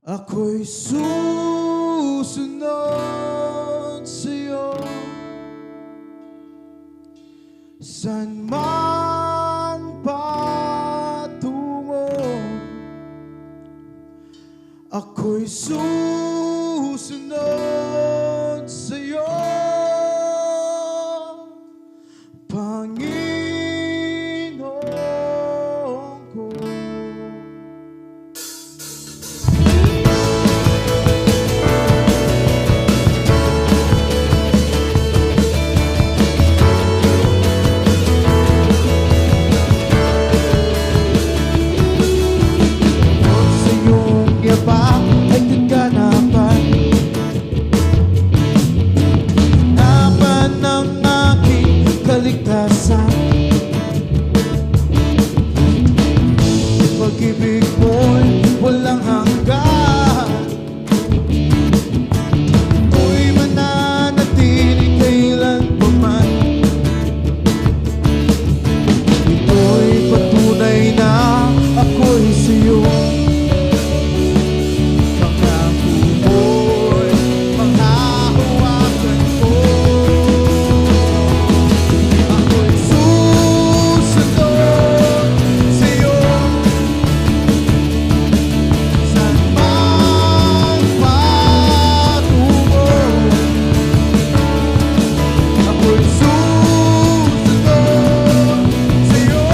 Ako'y susunod sa'yo saan man patungo. Ako'y susunod sa'yo, Panginoon ko. Pag-ibig mo'y walang hanggan, ako'y mananatili kailanpaman. Ito'y patunay na ako'y sa'yo. Pangako mo'y panghahawakan ko. Ako'y susunod sa'yo saan man patungo. Ako'y susunod sa'yo,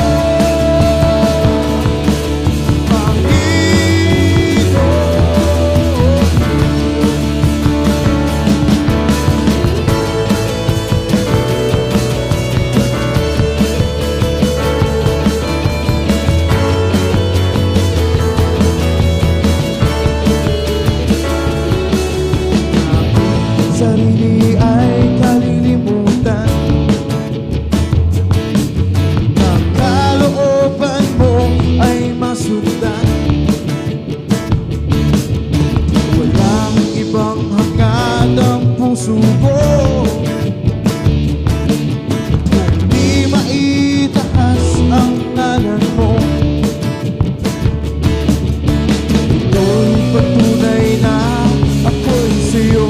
sarili ay kalilimutan. Ang kalooban mo ay masundan. Walang ibang hangad ang puso ko, hindi maitaas ang ngalan mo. Ito'y patunay na ako'y sa'yo.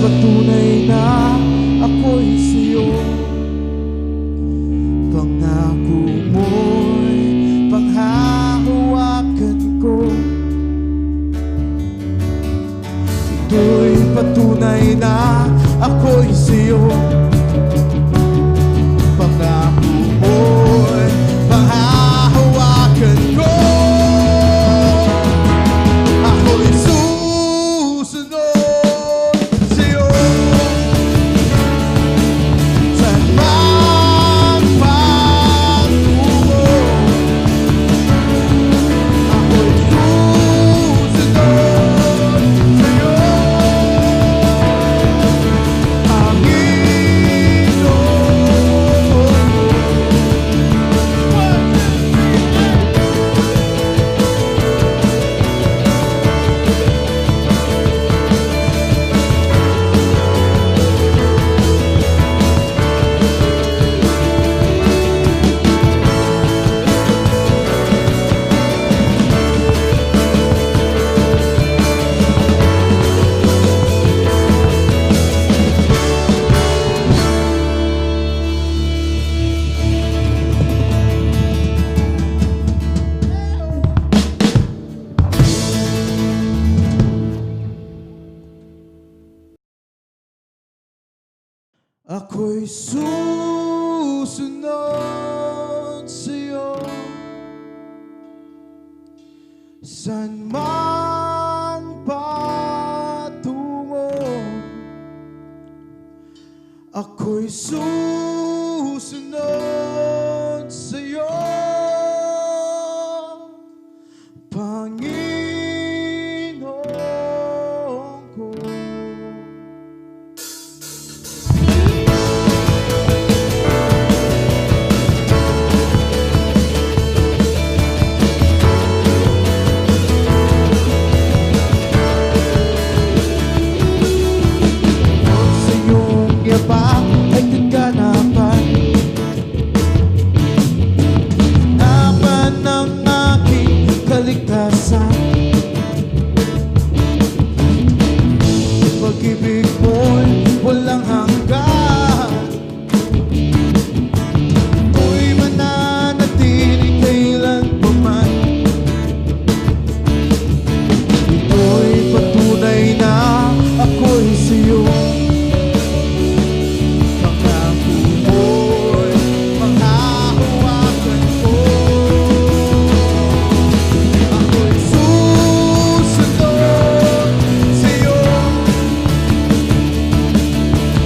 Patunay na ako'y sa'yo. Pangako mo'y panghahawakan ko. Ito'y patunay na ako'y sa'yo. Pangako mo'y panghahawakan ko. Ako'y susunod sa'yo saan man patungo. Ako'y susunod sa'yo, Panginoon. ako'y susunod sa'yo. San man patungo, ako'y susunod sa'yo, Panginoon ko. Sa iyong yabang ay kaganapan, hanapan ng aking kaligtasan. Pag-ibig mo'y walang hanggan, ako'y mananatili kailanpaman. Ito'y patunay na ako'y sa'yo. Pangako mo'y panghahawakan ko. Ako'y susunod sa'yo.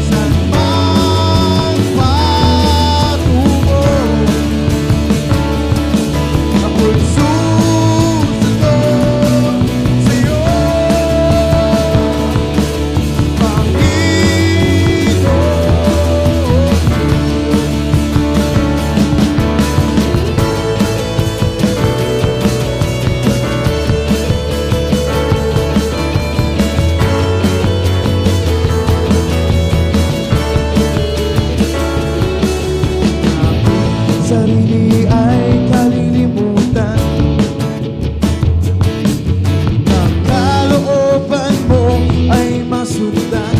San man patungo, ako'y susunod sa'yo, sarili ay kalilimutan. Ang kalooban mo ay masundan.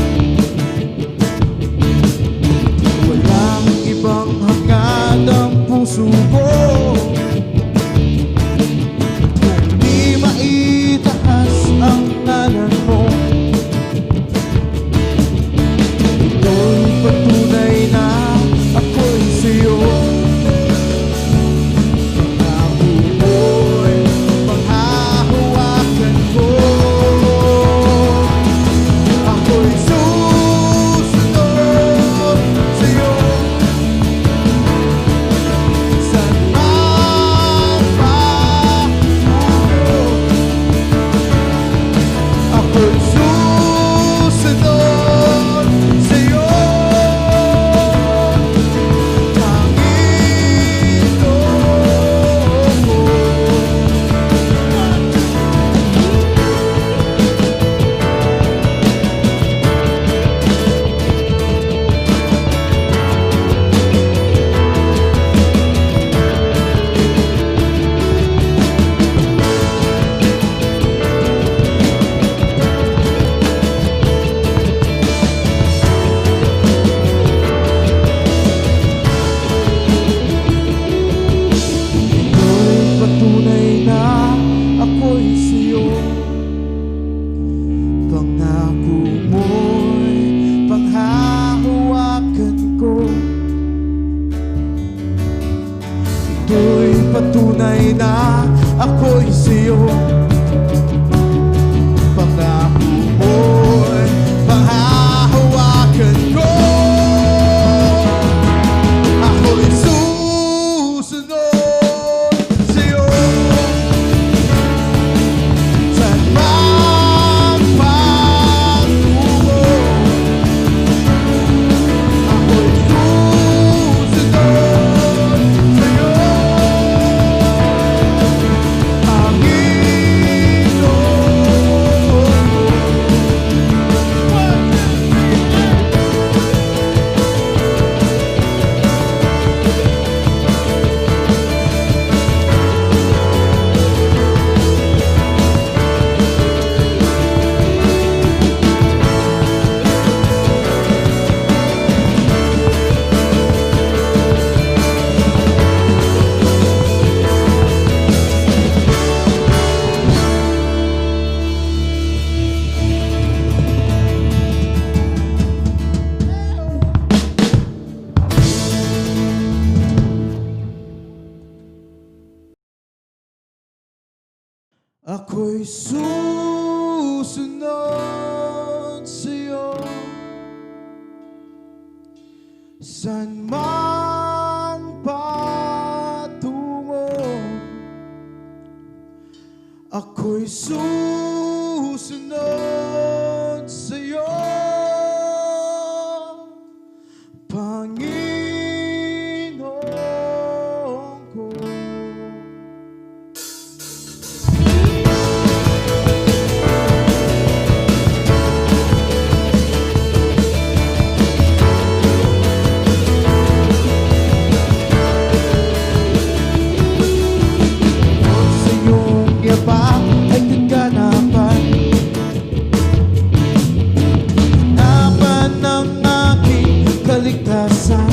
Walang ibang hangad ang puso ko, kung di maitaas ang ngalan mo. Ito'y patunay na ako'y sa'yo. Patunay na ako'y sa'yo. Pangako mo'y panghahawakan ko. Ito'y patunay na ako'y sa'yo. Pangako mo'y panghahawakan ko. Ako'y susunod sa'yo. San man patungo, ako'y susunod sa'yo, Panginoon. Ako'y susunod sa'yo saan man patungo. Ako'y susunod sa'yo, Panginoon ko. Sa iyong yapak ay kaganapan, hanapan ng aking kaligtasan.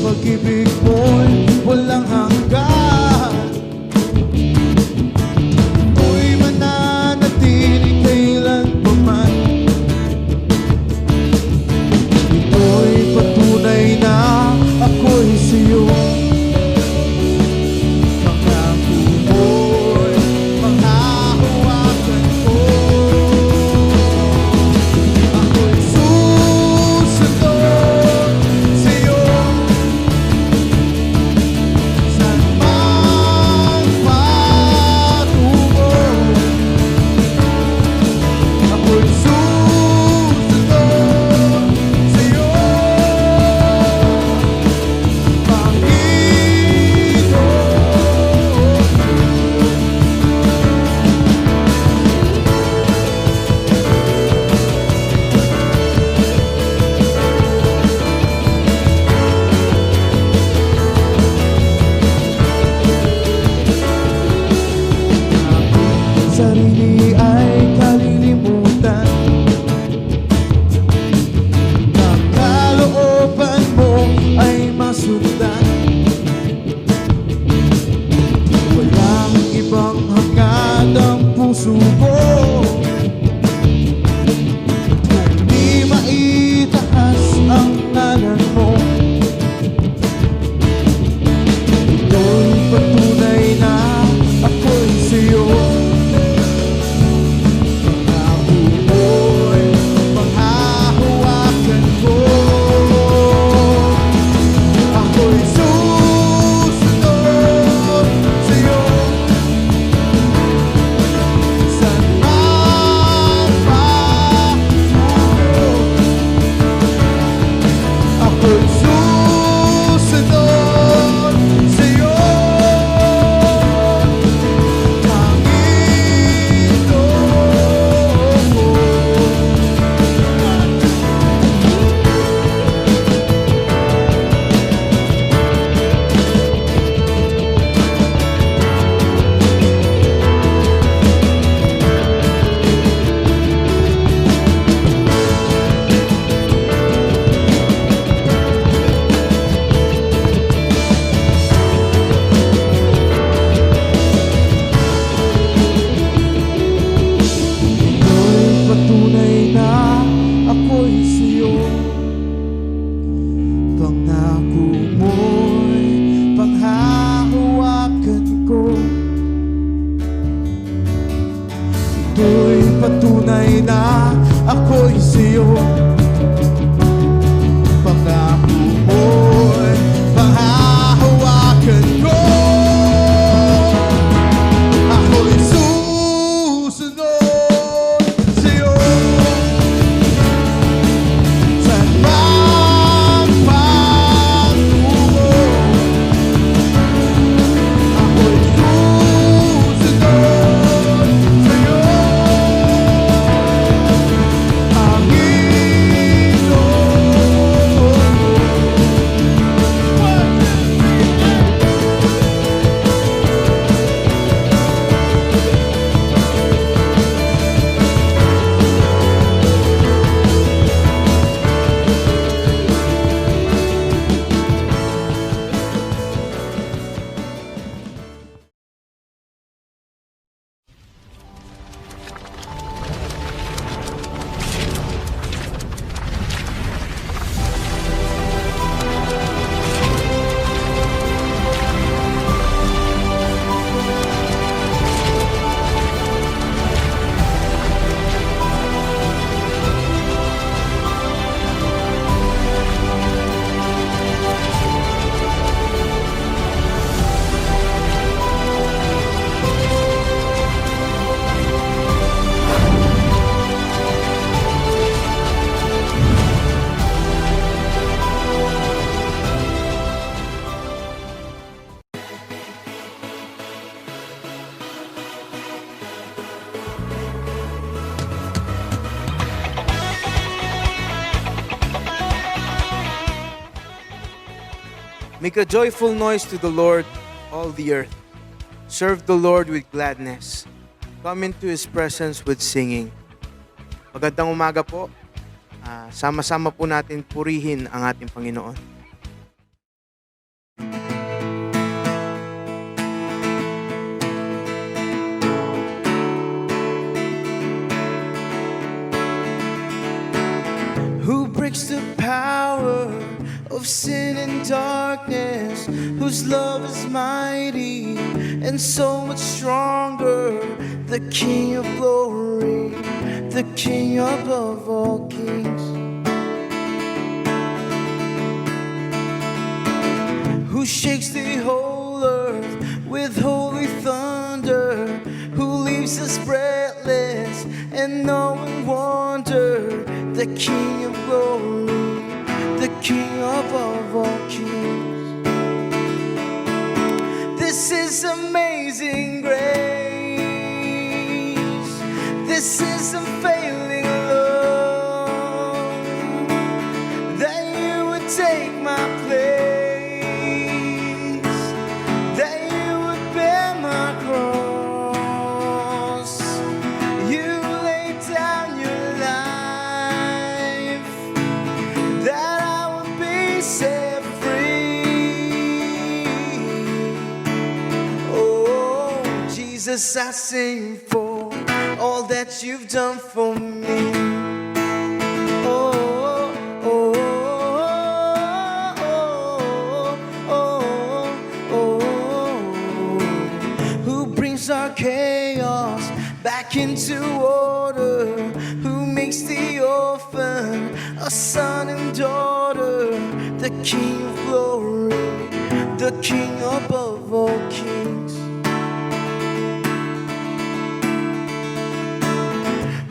Pag-ibig mo'y walang hanggan, ako'y mananatili kailanpaman. Ito'y patunay na ako'y sa'yo. Pangako mo'y manghahawakan ko. Ako'y susunod sa'yo saan man patungo. Ako'y susunod sa'yo, sarili ay kalilimutan. Ang kalooban mo ay masundan. Walang ibang hangad ang puso ko, kung di maitaas ang ngalan mo. Ito'y patunay na ako'y sa'yo. Pangako mo'y manghahawakan ko. Ako'y susunod sa'yo saan man patungo. Ako'y susunod sa'yo, Panginoon ko. Ito'y patunay na ako'y sa'yo. Pangako mo'y panghahawakan ko. Ito'y patunay na ako'y sa'yo. Pangako mo'y panghahawakan ko. Ako'y susunod sa'yo saan man patungo. Ako'y susunod sa'yo, Panginoon Make a joyful noise to the Lord, all the earth. Serve the Lord with gladness. Come into His presence with singing. Magandang umaga po. Sama-sama po natin purihin ang ating Panginoon. Who breaks the power of sin and darkness, whose love is mighty and so much stronger, the King of glory, the King above all kings. Who shakes the whole earth with holy thunder, who leaves us breathless and no one wonder, the King of glory, the King above all kings. This is amazing grace. This is unfailing love, that you would take my place, that you would bear my cross. You laid down your life, that I would be set free. Oh, Jesus, I sing for all that you've done for me. Oh, oh, oh, oh, oh. Who brings our chaos back into order, who makes the orphan a son and daughter, the King of glory, the King above all kings.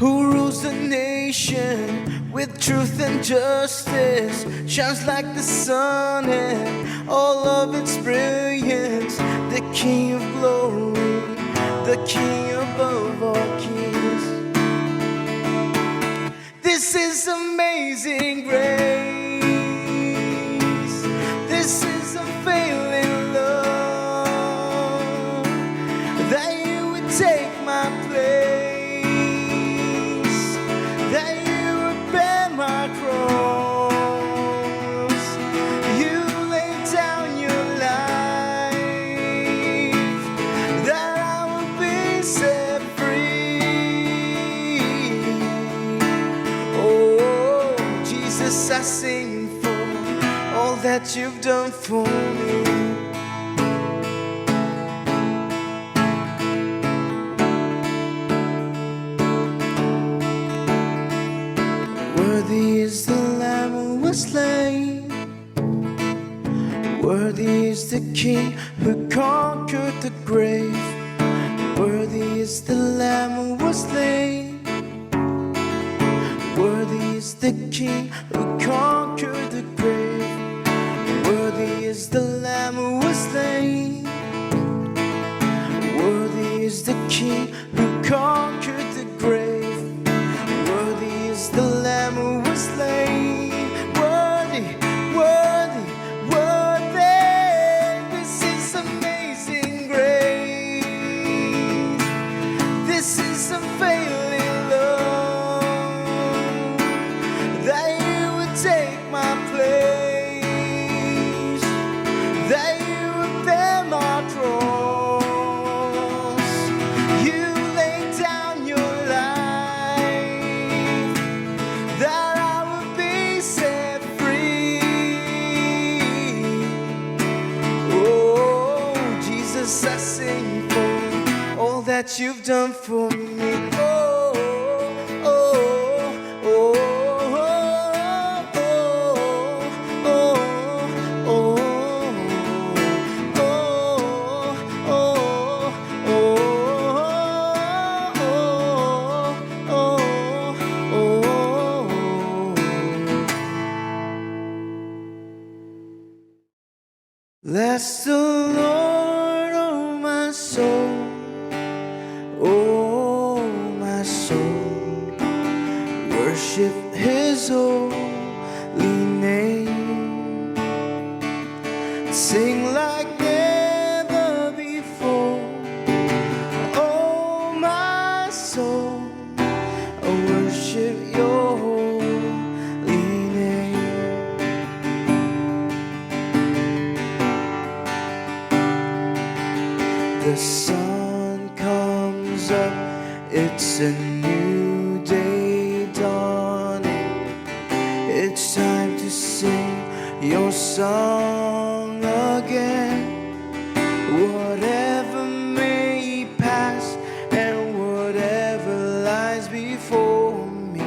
Who rules the nation with truth and justice, shines like the sun and all of its brilliance, the King of glory, the King above all kings. This is amazing grace. This is unfailing love, that you would take my place, that you would bear my cross. You laid down your life, that I would be set free. Oh, Jesus, I sing for all that you've done for me. Worthy is the Lamb who was slain. Worthy is the King who conquered the grave. Worthy is the Lamb who was slain. Worthy is the King who conquered the grave. Worthy is the Lamb who was slain. Worthy is the King who conquered the grave. Worthy is the Lamb who was slain. Worthy, worthy, worthy. This is amazing grace. This is unfailing love, that you would take my place, that you would bear my cross. You laid down your life, that I would be set free. Oh, Jesus, I sing for all that you've done for me. Oh, oh, oh, oh, oh, bless the Lord, oh my soul, oh my soul, worship His holy name. Sing like never before. Oh, my soul, I worship your holy name. The sun comes up, it's a new day dawning. It's time to sing your song again. Whatever may pass and whatever lies before me,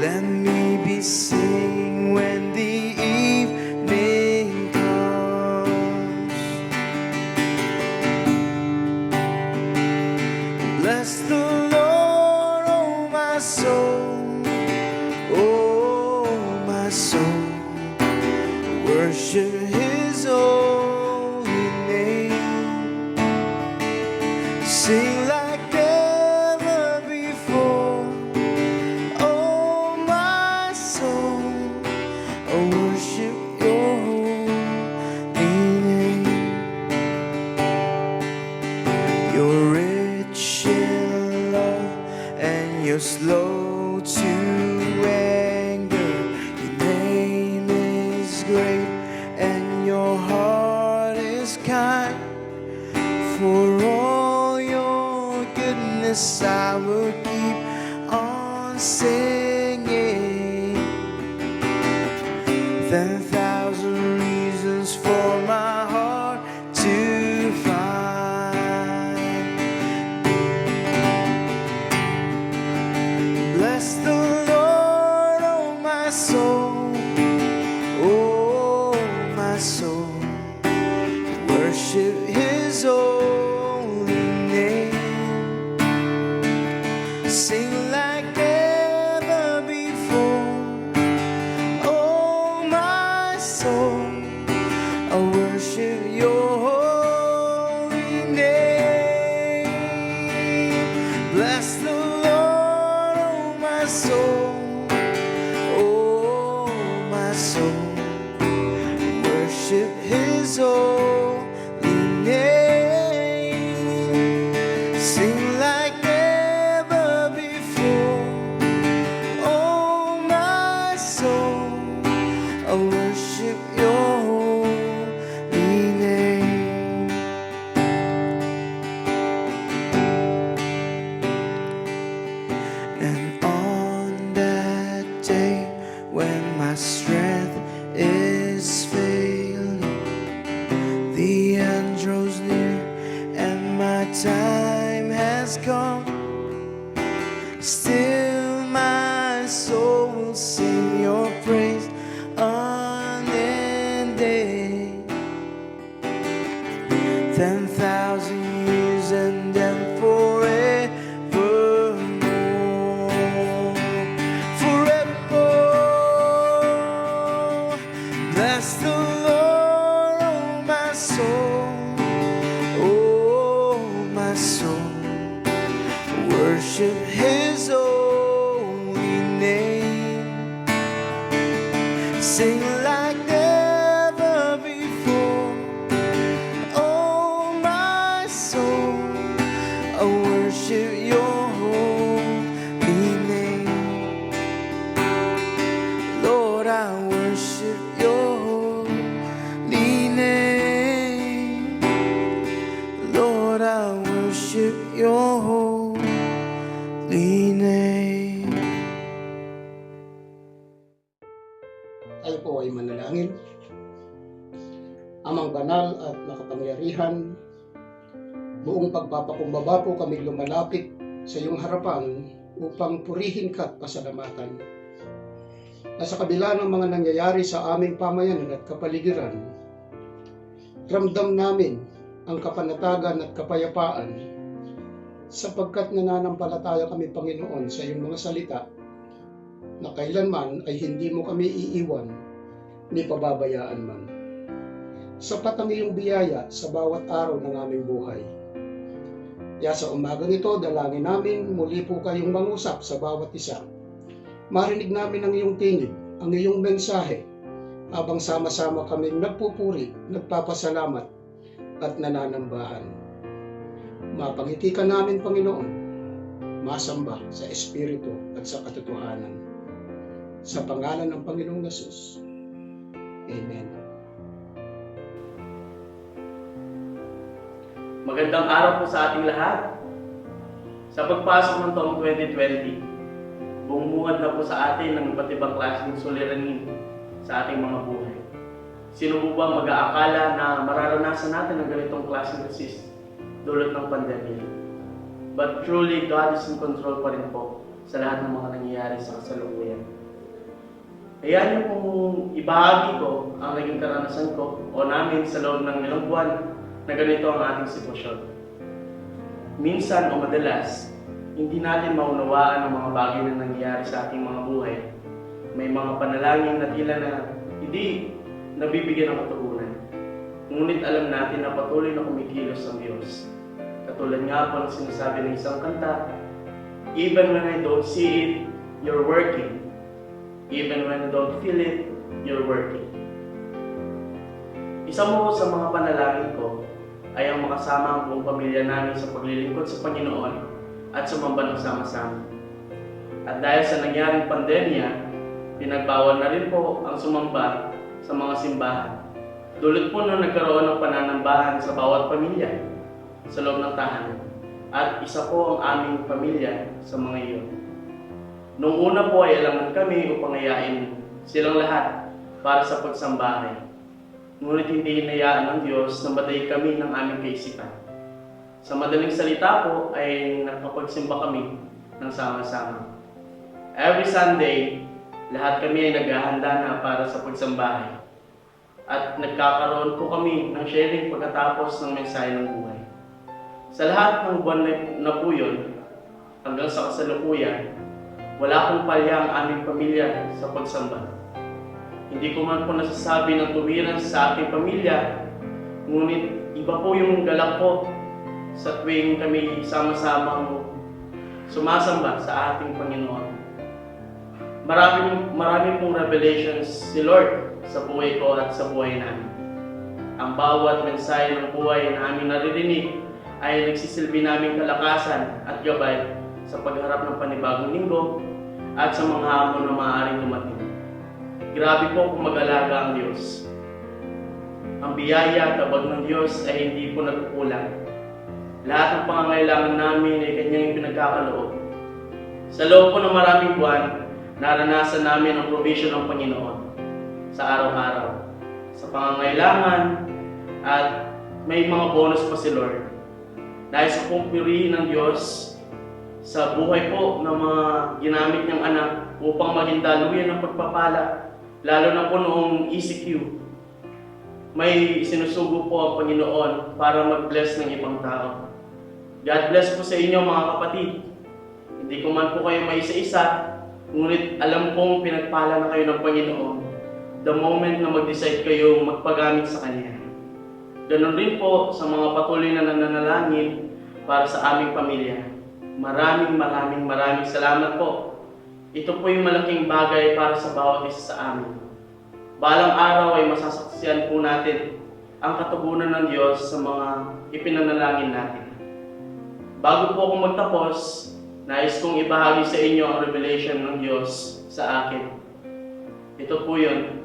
let me be singing when the evening comes. Bless the Lord, oh my soul, oh my soul, worship His holy name. Sing like never before. Oh my soul, I worship your holy name. You're rich in love and you're slow to anger. Your name is great and your heart is kind. For all your goodness I will keep on singing. 10,000 reasons for my heart to find. Bless the Lord, oh my soul, oh my soul, worship His holy name. Sing like never before. Oh my soul, I worship your holy name. Bless the Lord, oh my soul, oh my soul, worship His holy name. Sing like never before. Oh my soul, I worship your holy name. And on that day when my strength is failing, the end draws near and my time has come, still my soul will sing your praise unending. 10,000 years and then forevermore, forevermore. Bless the Lord, oh my soul, oh my soul, worship His holy name. Sing like never before. Oh my soul, I worship your holy name. Lord, I worship your holy name. Lord, I worship your holy name. Tayo po ay manalangin. Amang banal at makapangyarihan, buong pagpapakumbaba po kami lumalapit sa iyong harapan upang purihin ka at pasalamatan. Na sa kabila ng mga nangyayari sa aming pamayanan at kapaligiran, ramdam namin ang kapanatagan at kapayapaan sapagkat nananampalataya kami, Panginoon, sa iyong mga salita na kailanman ay hindi mo kami iiwan ni pababayaan man. Sapat ang iyong biyaya sa bawat araw ng aming buhay. Kaya sa umagang ito, dalangin namin muli po kayong mangusap sa bawat isa. Marinig namin ang iyong tinig, ang iyong mensahe, habang sama-sama kaming nagpupuri, nagpapasalamat at nananambahan. Mapangiti ka namin, Panginoon, masamba sa Espiritu at sa katotohanan. Sa pangalan ng Panginoong Hesus. Amen. Magandang araw po sa ating lahat. Sa pagpasok ng taong 2020, bumubuhat na po sa atin ng iba't ibang klaseng suliranin sa ating mga buhay. Sino po ba mag-aakala na mararanasan natin ang ganitong klaseng resist dulot ng pandemya? But truly, God is in control pa rin po sa lahat ng mga nangyayari sa kasalukuyan. Kaya niyo pong ibahagi ko ang naging karanasan ko o namin sa loob ng ilang buwan na ganito ang ating sitwasyon. Minsan o madalas, hindi natin maunawaan ang mga bagay na nangyayari sa ating mga buhay. May mga panalangin na tila na hindi nabibigyan ng katugunan. Ngunit alam natin na patuloy na kumikilos ang Diyos. Katulad nga po ng sinasabi ng isang kanta, even when I don't see it, you're working. Even when I don't feel it, you're working. Isa mo sa mga panalangin ko ay ang makasama ang buong pamilya namin sa paglilingkod sa Panginoon at sumamba ng sama-sama. At dahil sa nangyaring pandemya, pinagbawal na rin po ang sumamba sa mga simbahan. Dulot po na nagkaroon ng pananambahan sa bawat pamilya sa loob ng tahanan. At isa po ang aming pamilya sa mga iyon. Noong una po ay alangan kami upang ayain silang lahat para sa pagsambahay. Ngunit hindi hinayaan ng Diyos na madaig kami ng aming kaisipan. Sa madaling salita po ay nakapagsimba kami ng sama-sama. Every Sunday, lahat kami ay naghahanda na para sa pagsambahay. At nagkakaroon po kami ng sharing pagkatapos ng mensahe ng buhay. Sa lahat ng buwan na po yun, hanggang sa kasalukuyan, wala pong palya ang aming pamilya sa pagsamba. Hindi ko man po nasasabi ng tuwiran sa aking pamilya, ngunit iba po yung galak ko sa tuwing kami sama-samang sumasamba sa ating Panginoon. Marami pong revelations si Lord sa buhay ko at sa buhay namin. Ang bawat mensahe ng buhay na aming naririnig ay nagsisilbi naming kalakasan at gabay sa pagharap ng panibagong linggo at sa mga hamon na maaaring dumating. Grabe po kung mag-alaga ang Diyos. Ang biyaya, tabag ng Diyos ay hindi po nagkukulang. Lahat ng pangangailangan namin ay Kanyang pinagkakaloob. Sa loob po ng maraming buwan, naranasan namin ang provision ng Panginoon sa araw-araw. Sa pangangailangan at may mga bonus pa si Lord. Nais kong purihin ng Diyos sa buhay po ng mga ginamit niyang anak upang maging daluyan ng pagpapala. Lalo na po noong ECQ, may sinusugo po ang Panginoon para mag-bless ng ibang tao. God bless po sa inyo mga kapatid. Hindi ko man po kayo maisa-isa, ngunit alam kong pinagpala na kayo ng Panginoon the moment na mag-decide kayo magpagamit sa Kanya. Ganon rin po sa mga patuloy na nananalangin para sa aming pamilya. Maraming salamat po. Ito po yung malaking bagay para sa bawat isa sa amin. Balang araw ay masasaksihan po natin ang katugunan ng Diyos sa mga ipinanalangin natin. Bago po ako magtapos, nais kong ibahagi sa inyo ang revelation ng Diyos sa akin. Ito po yun.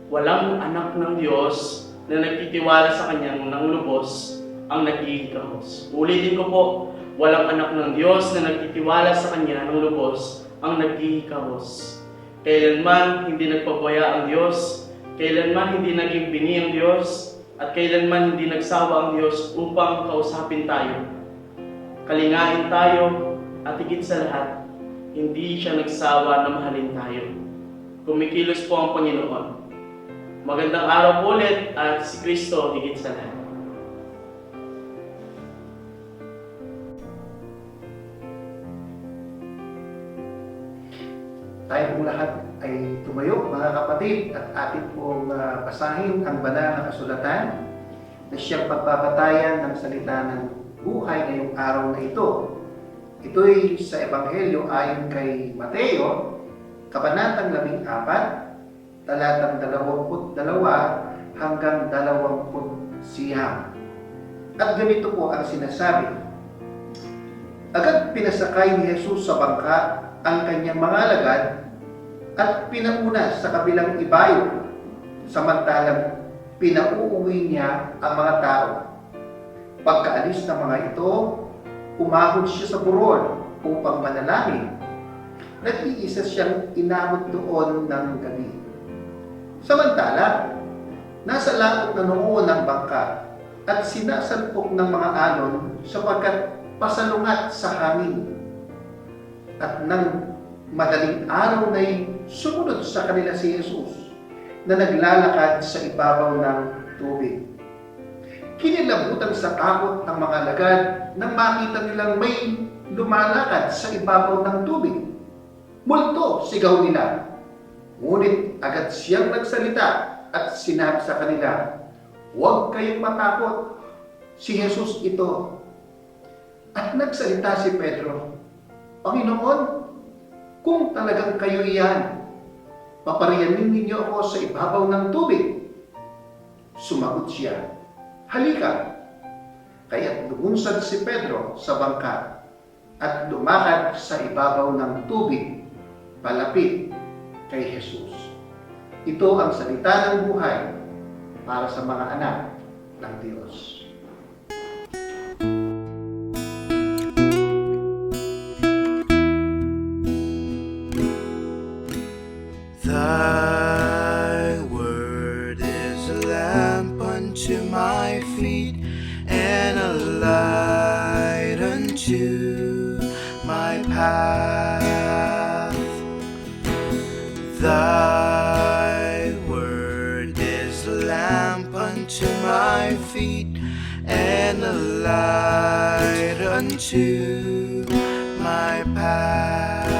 Walang anak ng Diyos na nagtitiwala sa Kanyang ng lubos ang nagkikahos. Ulitin ko po, walang anak ng Diyos na nagtitiwala sa Kanya ng lubos ang nagkikahos. Kailanman hindi nagpabaya ang Diyos, kailanman hindi naging bini ang Diyos, at kailanman hindi nagsawa ang Diyos upang kausapin tayo. Kalingain tayo, at higit sa lahat, hindi siya nagsawa na mahalin tayo. Kumikilos po ang Panginoon. Magandang araw po ulit at si Kristo higit sa lahat. Tayo pong lahat ay tumayo, mga kapatid, at atin pong basahin ang banal na kasulatan na siyang pagbabatayan ng salita ng buhay ngayong araw na ito. Ito'y sa Ebanghelyo ayon kay Mateo, Kabanatang 14, talatang 22 hanggang 29. At ganito po ang sinasabi. Agad pinasakay ni Jesus sa bangka ang kanyang mga alagad at pinauna sa kabilang ibayo, samantalang pinauuwi niya ang mga tao. Pagkaalis ng mga ito, umahon siya sa burol upang manalangin. Nag-iisa siyang inabot doon ng gabi. Samantala, nasa laot na noon ang bangka at sinasalpok ng mga alon sapagkat pasalungat sa hangin. At nang madaling araw na'y sumunod sa kanila si Jesus na naglalakad sa ibabaw ng tubig. Kinilabutan sa takot ang mga alagad nang makita nilang may lumalakad sa ibabaw ng tubig. Multo, sigaw nila. Ngunit agad siyang nagsalita at sinabi sa kanila, "Huwag kayong matakot, si Jesus ito." At nagsalita si Pedro, "Panginoon, kung talagang kayo iyan, papariyanin ninyo ako sa ibabaw ng tubig." Sumagot siya, "Halika." Kaya't lumunsad si Pedro sa bangka at lumakad sa ibabaw ng tubig palapit kay Jesus. Ito ang salita ng buhay para sa mga anak ng Diyos. Thy word is a lamp unto my feet and a light unto my path. Thy word is a lamp unto my feet and a light unto my path.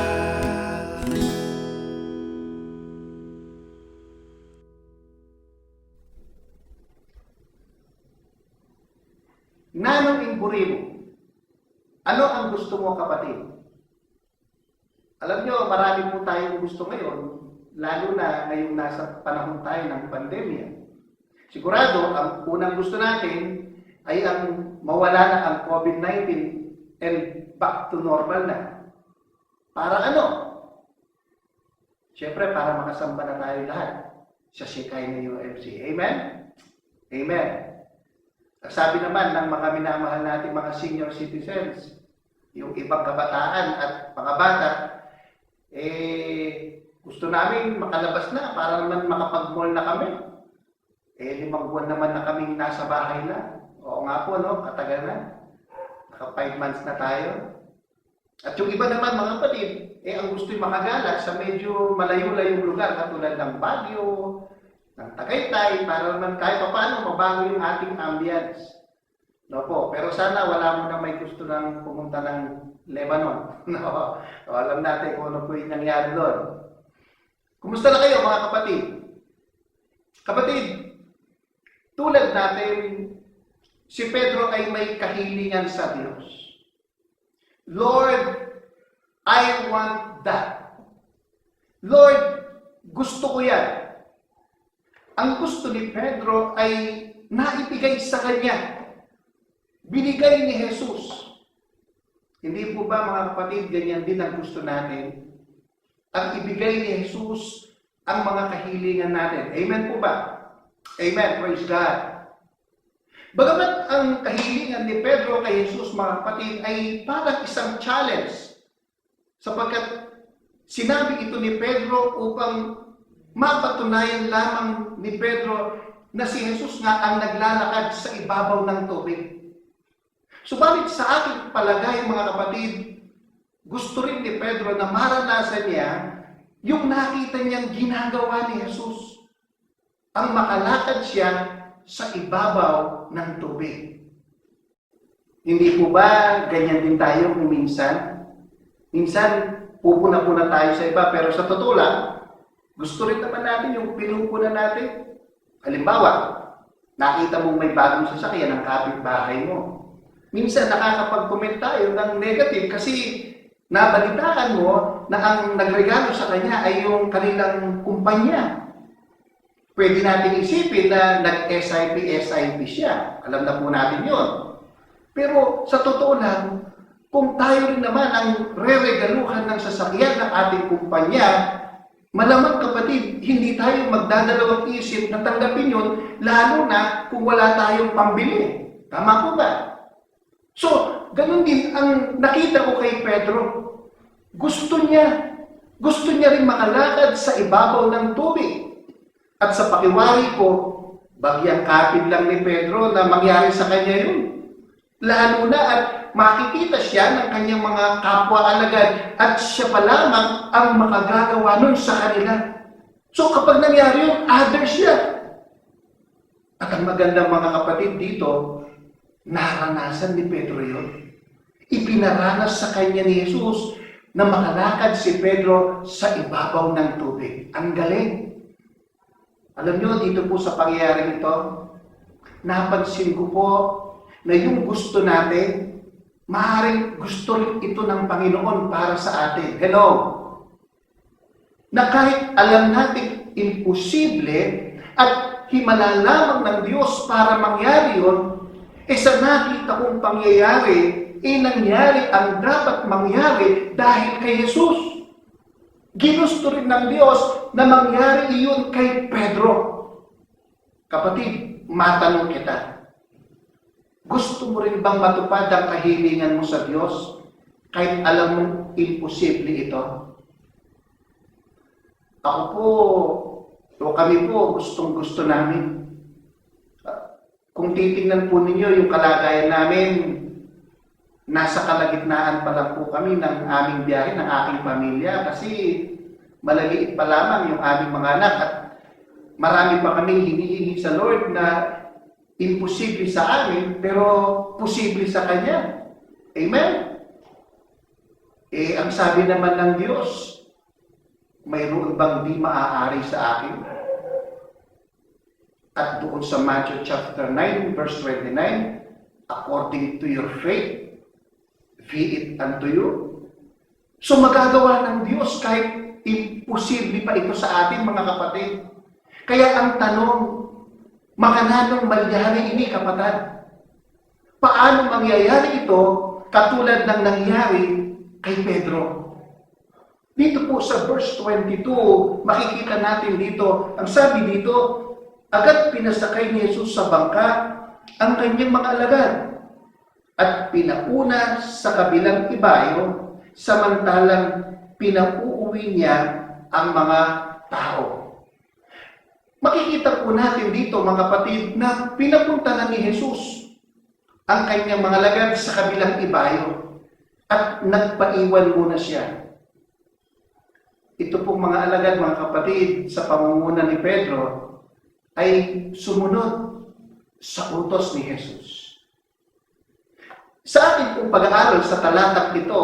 Nanong imburi mo, ano ang gusto mo, kapatid? Alam nyo, marami po tayong gusto ngayon, lalo na ngayong nasa panahon tayo ng pandemya. Sigurado, ang unang gusto natin ay ang mawala na ang COVID-19 and back to normal na. Para ano? Siyempre, para makasamba na tayo lahat sa Shekinah UMC. Amen? Amen. Sabi naman ng mga minamahal nating mga senior citizens, yung ibang kabataan at mga bata, gusto namin makalabas na para naman makapag-mall na kami. 5 buwan naman na kaming nasa bahay na. Oo nga po, no? Katagal na. Naka 5 months na tayo. At yung iba naman, mga kapatid, ang gusto'y makagala sa medyo malayo-layong lugar, katulad ng Baguio, ng Tagaytay, para naman kahit pa paano mabago yung ating ambience. No po, pero sana wala mo na may gusto ng pumunta ng Lebanon. No, alam natin kung ano po yung nangyari doon. Kumusta na kayo, mga kapatid? Kapatid, tulad natin, si Pedro ay may kahilingan sa Diyos. Lord, I want that. Lord, gusto ko yan. Ang gusto ni Pedro ay naibigay sa kanya. Binigay ni Jesus. Hindi po ba, mga kapatid, ganyan din ang gusto natin? Ang ibigay ni Jesus ang mga kahilingan natin. Amen po ba? Amen. Praise God. Bagamat ang kahilingan ni Pedro kay Jesus, mga kapatid, ay parang isang challenge. Sapagkat sinabi ito ni Pedro upang mapatunayan lamang ni Pedro na si Jesus nga ang naglalakad sa ibabaw ng tubig. Subalit sa aking palagay, mga kapatid, gusto rin ni Pedro na maranasan niya yung nakita niyang ginagawa ni Jesus. Ang makalakad siya sa ibabaw ng tubig. Hindi po ba ganyan din tayo kung minsan? Minsan, pupuna-puna tayo sa iba, pero sa totoo lang, gusto rin naman natin yung pinupunan natin. Halimbawa, nakita mong may bagong sasakyan ng kapitbahay mo. Minsan nakakapag-comment tayo ng negative kasi nabalitaan mo na ang nagregalo sa kanya ay yung kanilang kumpanya. Pwede natin isipin na nag-SIP siya. Alam na po natin yon. Pero sa totoo lang, kung tayo rin naman ang re-regaluhan ng sasakyan ng ating kumpanya, malamang kapatid, hindi tayo magdadalawang isip na tanggapin yun, lalo na kung wala tayong pambili. Tama po ba? So, ganun din ang nakita ko kay Pedro. Gusto niya rin makalakad sa ibabaw ng tubig. At sa pakiwari ko, bagyang kapit lang ni Pedro na mangyari sa kanya yun. Lalo na at makikita siya ng kanyang mga kapwa-alagad at siya pa lamang ang makagagawa nun sa kanila. So kapag nangyari yun, others siya. At ang magandang mga kapatid dito, naranasan ni Pedro yun. Ipinaranas sa kanya ni Jesus na makalakad si Pedro sa ibabaw ng tubig. Ang galing. Alam nyo, dito po sa pangyayaring ito, napansin ko po na yung gusto natin, maaaring gusto rin ito ng Panginoon para sa atin. Hello? Na kahit alam natin imposible at himala lamang ng Diyos para mangyari yun, sa nakita kong pangyayari, nangyari ang dapat mangyari dahil kay Jesus. Ginusto rin ng Diyos na mangyari iyon kay Pedro. Kapatid, matanong kita, gusto mo rin bang matupad ang kahilingan mo sa Diyos kahit alam mong imposible ito? Ako po, o kami po, gustong-gusto namin. Kung titingnan po ninyo yung kalagayan namin, nasa kalagitnaan pa lang po kami ng aming biyahe, ng aking pamilya, kasi malaliit pa lamang yung aming mga anak at marami pa kaming hinihingi sa Lord na imposible sa amin, pero posible sa Kanya. Amen? Ang sabi naman ng Diyos, mayroon bang di maaari sa akin? At doon sa Matthew chapter 9, verse 29, according to your faith, be it unto you. So magagawa ng Diyos kahit imposible pa ito sa atin, mga kapatid. Kaya ang tanong, makananong mangyari ini, kapatid? Paano mangyayari ito katulad ng nangyari kay Pedro? Dito po sa verse 22, makikita natin dito, ang sabi dito, agad pinasakay ni Jesus sa bangka ang kanyang mga alagad at pinauna sa kabilang ibayo, samantalang pinauuwi niya ang mga tao. Makikita po natin dito, mga kapatid, na pinapunta na ni Jesus ang kanyang mga alagad sa kabilang ibayo at nagpaiwan muna siya. Ito pong mga alagad, mga kapatid, sa pamumuno ni Pedro ay sumunod sa utos ni Jesus. Sa ating pong pag-aaral sa talatang ito,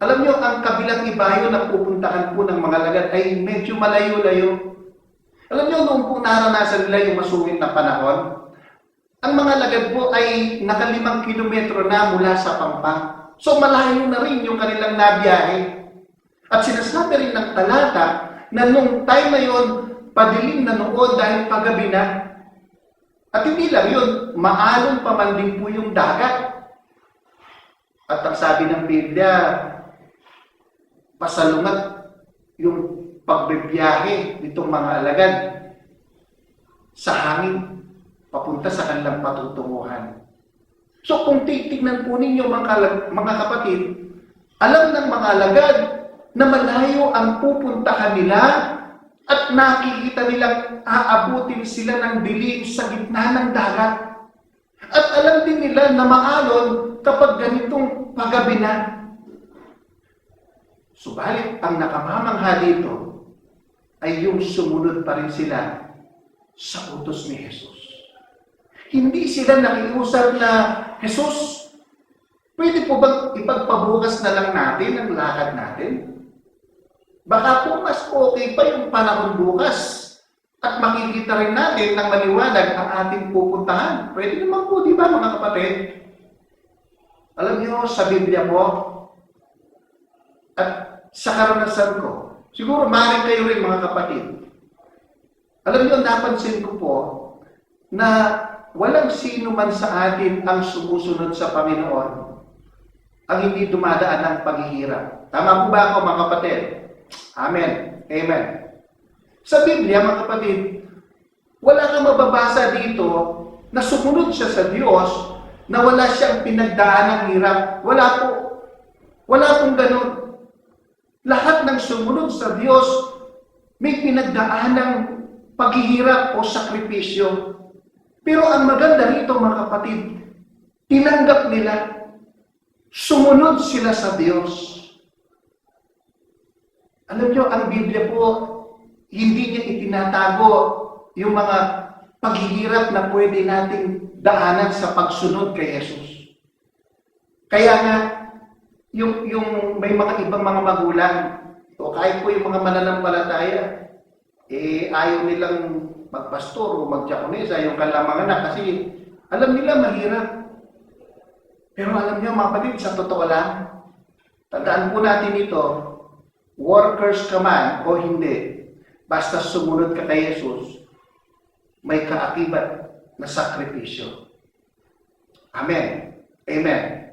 alam niyo, ang kabilang ibayo na pupuntahan po ng mga alagad ay medyo malayo-layo. Alam niyo, noong po naranasan nila yung masungit na panahon, ang mga alagad po ay naka 5 kilometro na mula sa Pampang. So malayo na rin yung kanilang nabiyahe. At sinasabi rin ng talata na nung time na yun, padilim na noon dahil paggabi na. At hindi lang yun, maalon pa man din po yung dagat. At ang sabi ng Biblia, pasalungat yung pagbibiyahe nitong mga alagad sa hangin papunta sa kanilang patutunguhan. So kung titignan po ninyo mga kapatid, alam ng mga alagad na malayo ang pupuntahan nila at nakikita nilang aabutin sila ng dilim sa gitna ng dagat. At alam din nila na maalon kapag ganitong paggabi na. Subalit, ang nakamamangha dito ay yung sumunod pa rin sila sa utos ni Jesus. Hindi sila nakiusap na, Jesus, pwede po bang ipagpabukas na lang natin ang lakad natin? Baka po mas okay pa yung panahon bukas at makikita rin natin ng maliwanag ang ating pupuntahan. Pwede naman po, di ba mga kapatid? Alam niyo, sa Biblia po, at sa karanasan ko, siguro maaaring kayo rin mga kapatid, Alam niyo, napansin ko po na walang sino man sa atin ang sumusunod sa Panginoon ang hindi dumadaan ng paghihirap. Tama po ba ako, mga kapatid? Amen. Amen. Sa Biblia, mga kapatid, wala kang mababasa dito na sumunod siya sa Diyos na wala siyang pinagdaan ng hirap. Wala po. Wala pong ganun. Lahat ng sumunod sa Diyos may pinagdaan ng paghihirap o sakripisyo. Pero ang maganda rito, mga kapatid, tinanggap nila, sumunod sila sa Diyos. Alam niyo, ang Biblia po, hindi niya itinatago yung mga paghihirap na pwede nating daanan sa pagsunod kay Jesus. Kaya nga, yung may mga ibang mga magulang, o kahit po yung mga mananampalataya, ayaw nilang magpastor o magdiakonisa, yung kalamangan na, kasi alam nila mahirap. Pero alam niyo, mga kapatid, sa totoo lang, tandaan po natin ito, workers ka man o hindi, basta sumunod ka kay Jesus, may kaakibat na sakripisyo. Amen. Amen.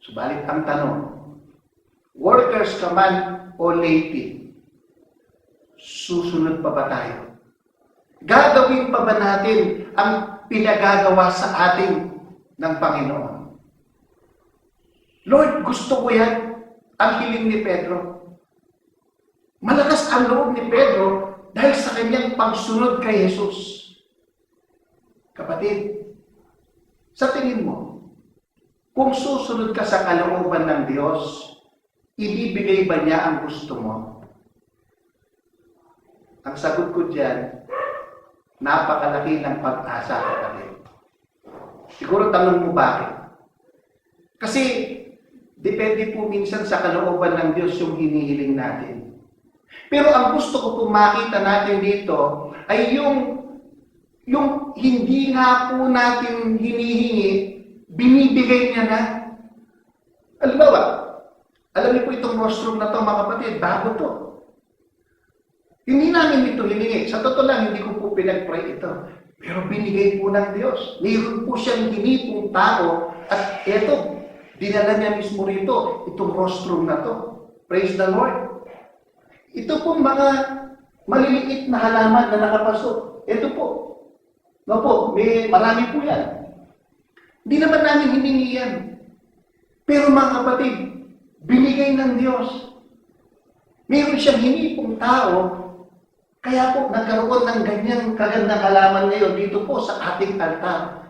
Subalit ang tanong, workers ka man o laity, susunod pa ba tayo? Gagawin pa ba natin ang pinagagawa sa atin ng Panginoon? Lord, gusto ko yan, ang hiling ni Pedro. Malakas ang loob ni Pedro dahil sa kanyang pagsunod kay Jesus. Kapatid, sa tingin mo, kung susunod ka sa kalooban ng Diyos, ibibigay ba niya ang gusto mo? Ang sagot ko dyan, napakalaki ng pag-asa, kapatid. Siguro tanong mo bakit? Kasi, depende po minsan sa kalooban ng Diyos yung hinihiling natin. Pero ang gusto ko po makita natin dito ay yung hindi nga po natin hinihingi, binibigay niya na. Halimbawa, alam niyo po itong rostrum na to, mga kapatid, bago to. Hindi namin ito hiningi. Sa totoo lang, hindi ko po pinag-pray ito. Pero binigay po ng Diyos. Mayroon po siyang hinipong tao at eto, dinala niya mismo rito, itong rostrum na to. Praise the Lord. Ito po mga maliliit na halaman na nakapasok. Ito po. No po, marami po yan. Hindi naman namin hiningi yan. Pero mga kapatid, binigay ng Diyos. Mayroon siyang hinipong tao, kaya po nagkaroon ng ganyang kagandang halaman ngayon dito po sa ating altar.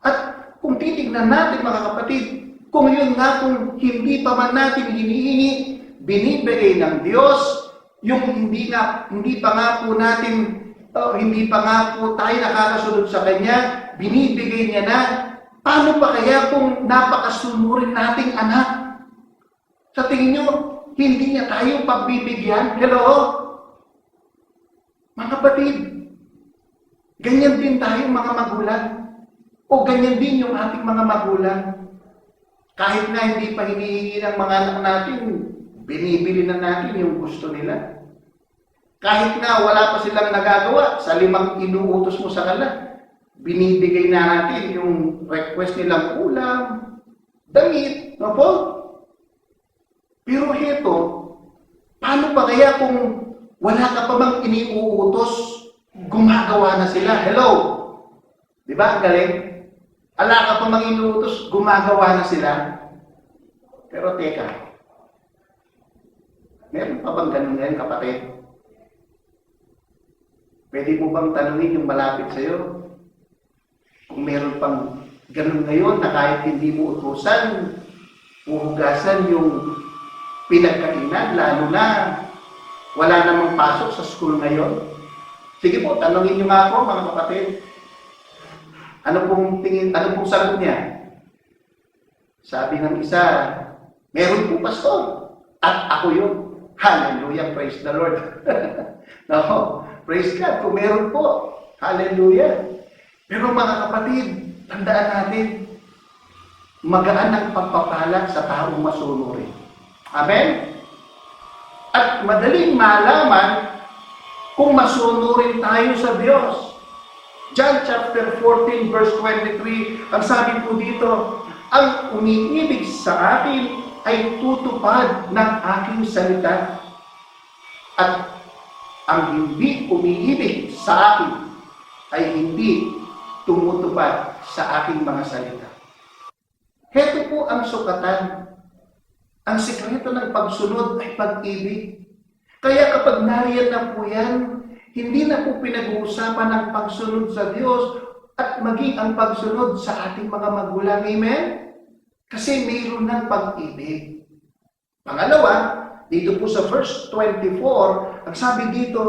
At kung titignan natin, mga kapatid, kung yun nga kung hindi pa man natin hinihingi, binibigay ng Diyos, yung hindi pa nga po tayo nakakasunod sa Kanya, binibigay niya na. Paano pa kaya kung napakasunurin nating anak? Sa tingin nyo, hindi niya tayo pagbibigyan? Hello? Mga kapatid, ganyan din tayo mga magulang. O ganyan din yung ating mga magulang. Kahit na hindi pa hinihingi ng mga anak natin, binibili na natin yung gusto nila. Kahit na wala pa silang nagagawa, sa 5 inuutos mo sa kanila, binibigay na natin yung request nilang ulam, damit, no po? Pero heto, paano pa kaya kung wala ka pa bang iniuutos, gumagawa na sila? Hello? Di ba? Ang galing? Wala ka pa mang inuutos, gumagawa na sila. Pero teka, meron pa bang ganun ngayon, kapatid? Pwede mo bang tanungin yung malapit sa'yo? Kung meron pang ganun ngayon na kahit hindi mo utusan, uhugasan yung pinagkainan, lalo na wala namang pasok sa school ngayon. Sige po, tanungin nyo nga ako, mga kapatid. Ano pong sagot niya? Sabi ng isa, meron po pastor. At ako yun. Hallelujah, praise the Lord. No, praise God, kung meron po. Hallelujah. Pero mga kapatid, tandaan natin, magaan ang pagpapala sa taong masunurin. Amen? At madaling malaman kung masunurin tayo sa Diyos. John chapter 14 verse 23, ang sabi po dito, ang umiibig sa akin ay tutupad ng aking salita. At ang hindi umiibig sa akin ay hindi tumutupad sa aking mga salita. Heto po ang sukatan. Ang sikreto ng pagsunod ay pag-ibig. Kaya kapag nariyan na po yan, hindi na po pinag-uusapan ang pagsunod sa Diyos at maging ang pagsunod sa ating mga magulang. Amen? Kasi mayroon ng pag-ibig. Pangalawa, dito po sa verse 24, ang sabi dito,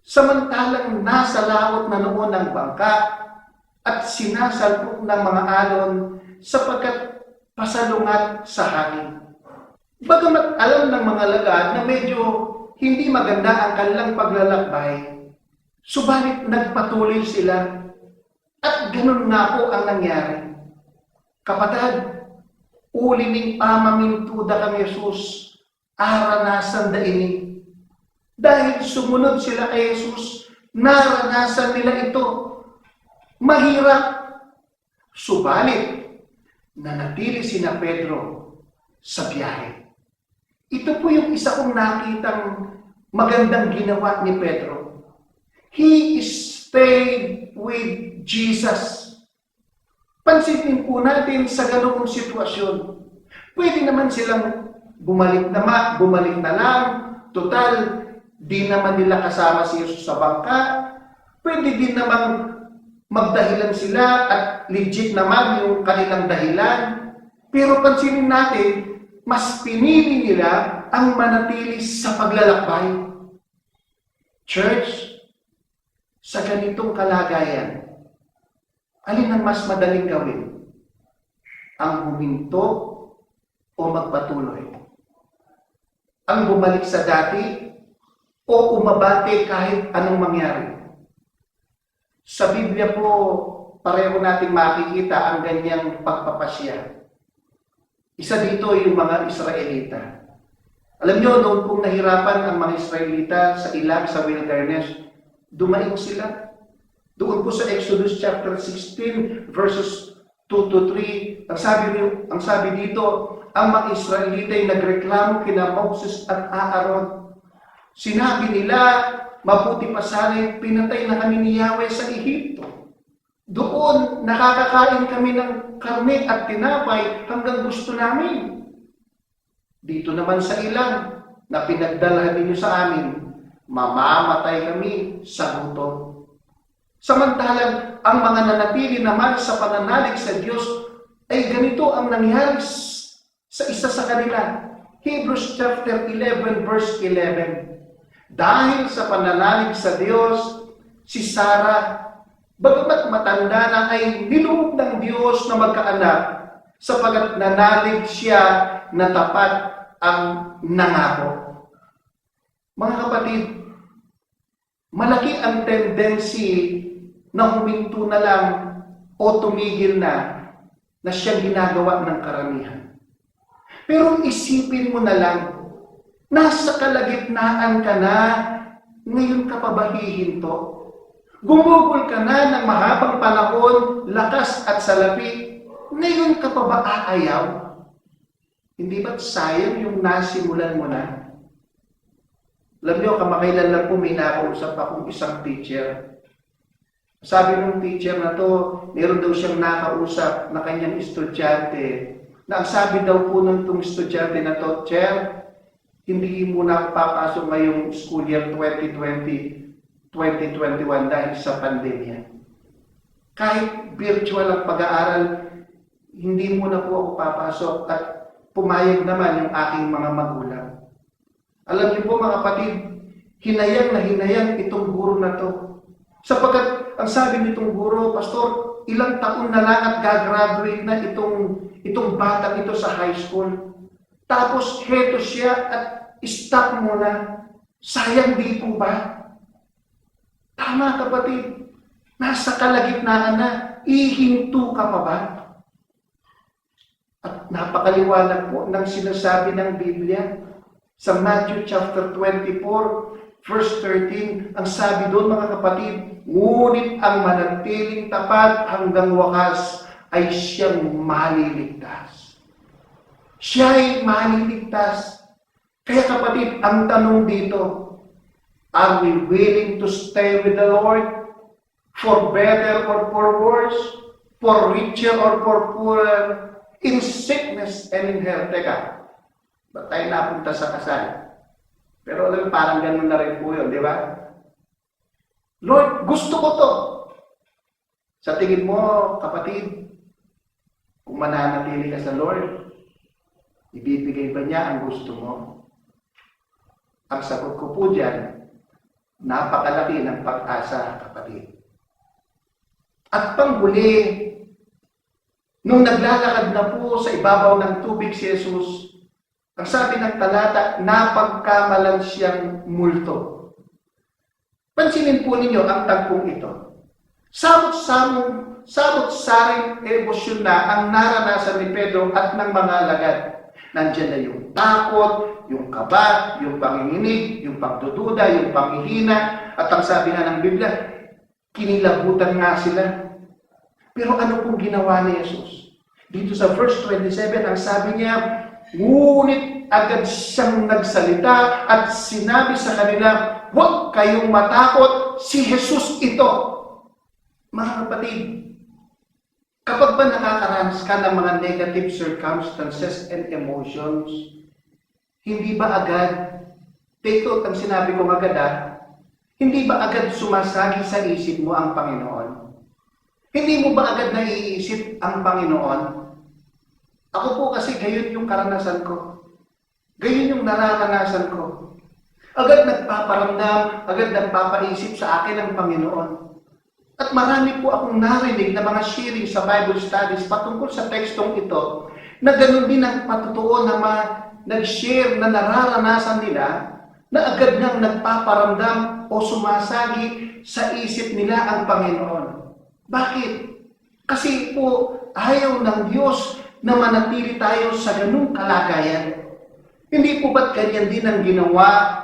samantalang nasa lawot na noon ng bangka at sinasalpok ng mga alon sapagkat pasalungat sa hangin. Bagamat alam ng mga lagad na medyo hindi maganda ang kanilang paglalakbay, subalit nagpatuloy sila at ganun nga po ang nangyari. Kapatid, uli ning pamamintuda kang Yesus, aranasan da ini. Dahil sumunod sila kay Jesus, naranasan nila ito. Mahirap. Subalit, nanatili sina Pedro sa biyahe. Ito po yung isa kong nakitang magandang ginawa ni Pedro. He stayed with Jesus. Pansinin po natin sa ganoong sitwasyon. Pwede naman silang bumalik na lang. Total, di naman nila kasama si Jesus sa bangka. Pwede din naman magdahilan sila at legit naman yung kanilang dahilan. Pero pansinin natin, mas pinili nila ang manatili sa paglalakbay. Church, sa ganitong kalagayan, alin ang mas madaling gawin? Ang huminto o magpatuloy? Ang bumalik sa dati o umabante kahit anong mangyari? Sa Biblia po, pareho natin makikita ang ganyang pagpapasya. Isa dito yung mga Israelita. Alam nyo, noon pong nahirapan ang mga Israelita sa ilang sa wilderness, dumaing sila. Doon po sa Exodus chapter 16 verses 2 to 3, ang sabi dito, ang mga Israelita ay nagreklamo kina Moses at Aaron. Sinabi nila, mabuti pa sana pinatay na kami ni Yahweh sa Ehipto. Doon, nakakakain kami ng karne at tinapay hanggang gusto namin. Dito naman sa ilang, na pinagdalahan ninyo sa amin, mamamatay kami sa gutom. Samantalang, ang mga nanatili naman sa pananalig sa Diyos, ay ganito ang nangyari sa isa sa kanila. Hebrews chapter 11 verse 11. Dahil sa pananalig sa Diyos, si Sarah, bagamat matanda na ay niloob ng Diyos na magkaanak sapagat nanalig siya na tapat ang nangako. Mga kapatid, malaki ang tendency na huminto na lang o tumigil na siyang ginagawa ng karamihan. Pero isipin mo na lang, nasa kalagitnaan ka na, ngayon ka pa ba hihinto? Gumugol ka na ng mahabang panahon, lakas at salapi, ngayon ka pa ba aayaw? Hindi ba't sayang yung nasimulan mo na? Alam niyo, kamakailan lang po may nakausap akong isang teacher. Sabi ng teacher na to, meron daw siyang nakausap na kanyang estudyante, na ang sabi daw po ng itong estudyante na to, Chair, hindi muna ako papasok ngayong school year 2020-2021 dahil sa pandemya. Kahit virtual ang pag-aaral, hindi muna po ako papasok at pumayag naman yung aking mga magulang. Alam niyo po mga kapatid, hinayang na hinayang itong guro na to. Sapagkat ang sabi nitong guro, Pastor, ilang taon na lang at gagraduate na itong batang ito sa high school. Tapos heto siya at stop muna. Sayang di po ba? Tama kapatid, nasa kalagitnaan na, ihinto ka pa ba? At napakaliwanag po ng sinasabi ng Biblia sa Matthew chapter 24, verse 13, ang sabi doon mga kapatid, ngunit ang manatiling tapat hanggang wakas ay siyang maliligtas. Siya ay maliligtas. Kaya kapatid, ang tanong dito, are we willing to stay with the Lord for better or for worse, for richer or for poorer, in sickness and in health? Teka, ba't tayo napunta sa kasal? Pero alam, parang ganun na rin po yun, di ba? Lord, gusto ko to. Sa tingin mo, kapatid, kung mananatili ka sa Lord, ibibigay ba niya ang gusto mo? Ang sagot ko po dyan, napakalaki ng pag-asa, kapatid. At panghuli, nung naglalakad na po sa ibabaw ng tubig si Jesus, ang sabi ng talata, napagkamalan siyang multo. Pansinin po ninyo ang tagpong ito. Samot-saring emosyon na ang naranasan ni Pedro at ng mga alagad. Nandiyan na yung takot, yung kaba, yung panginginig, yung pagdududa, yung panghihina. At ang sabi nga ng Biblia, kinilabutan nga sila. Pero ano pong ginawa ni Jesus? Dito sa verse 27, ang sabi niya, ngunit agad siyang nagsalita at sinabi sa kanila, huwag kayong matakot, si Jesus ito. Mga kapatid, kapag ba nakakaranas ka ng mga negative circumstances and emotions, hindi ba agad, take note ang sinabi ko agad hindi ba agad sumasagi sa isip mo ang Panginoon? Hindi mo ba agad naiisip ang Panginoon? Ako po kasi gayon yung karanasan ko. Gayon yung nararanasan ko. Agad nagpaparamdam, agad nagpapaisip sa akin ang Panginoon. At marami po akong narinig na mga sharing sa Bible studies patungkol sa tekstong ito, na ganoon din ang patutuo na nag-share na nararanasan nila, na agad nang nagpaparamdam o sumasagi sa isip nila ang Panginoon. Bakit? Kasi po, ayaw ng Diyos na manatili tayo sa ganung kalagayan. Hindi po ba't ganyan din ang ginawa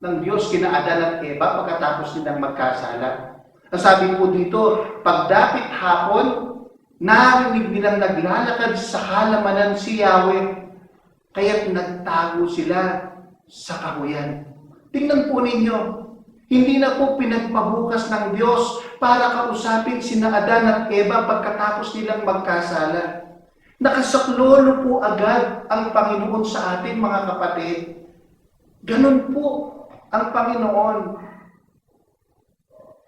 ng Diyos kina Adan at Eva pagkatapos nilang magkasala? Ang sabi po dito, pagdapit hapon, narinig nilang naglalakad sa halamanan si Yahweh, kaya't nagtago sila sa kahuyan. Tingnan po ninyo, hindi na po pinagpabukas ng Diyos para kausapin sina Adan at Eva pagkatapos nilang magkasala. Nakasaklolo po agad ang Panginoon sa atin, mga kapatid. Ganun po ang Panginoon.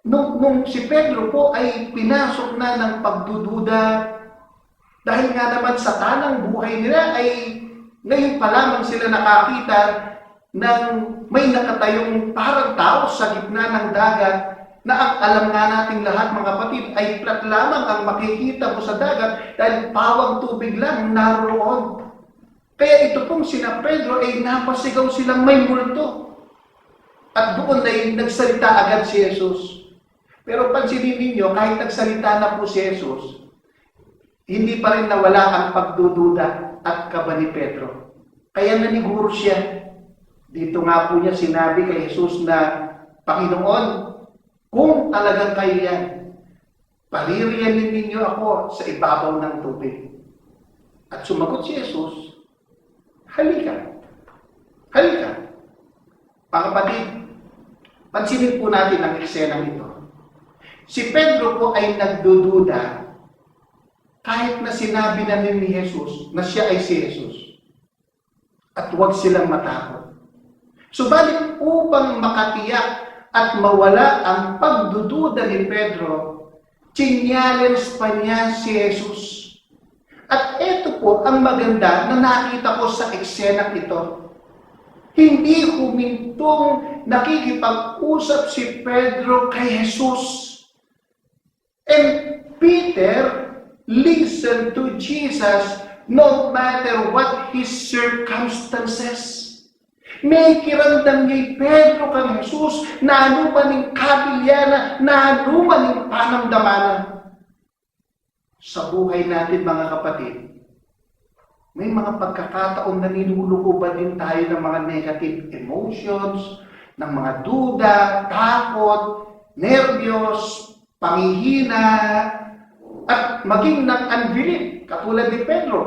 Nung si Pedro po ay pinasok na ng pagdududa, dahil nga naman sa tanang buhay nila ay ngayon pa lamang sila nakakita ng may nakatayong parang tao sa gitna ng dagat, na ang alam nga nating lahat, mga kapatid, ay plat lamang ang makikita mo sa dagat dahil pawang tubig lang naroon. Kaya ito pong sina Pedro ay napasigaw silang may multo. At doon ay nagsalita agad si Jesus. Pero pansinin ninyo, kahit nagsalita na po si Jesus, hindi pa rin nawala ang pagdududa at kaba ni Pedro. Kaya naniguro siya. Dito nga po niya sinabi kay Jesus na, Panginoon, kung talagang kayo yan, paliriyanin ninyo ako sa ibabaw ng tubig. At sumagot si Jesus, halika. Halika. Mga kapatid, pansinin po natin ang eksenang ito. Si Pedro po ay nagdududa kahit na sinabi na ni Jesus na siya ay si Jesus. At huwag silang matakot. Subalit upang makatiyak at mawala ang pagdududa ni Pedro, chinyalens pa niya si Jesus. At ito po ang maganda na nakita ko sa eksenang ito. Hindi humintong nakikipag-usap si Pedro kay Jesus. And Peter listened to Jesus no matter what his circumstances. May kiramdam niya Pedro kang Jesus na anuman ng kabilyana, na anuman ng panamdamana. Sa buhay natin, mga kapatid, may mga pagkakataon na nilulukuban din tayo ng mga negative emotions, ng mga duda, takot, nerbiyos, panghihina, at maging ng unbelief, katulad ni Pedro.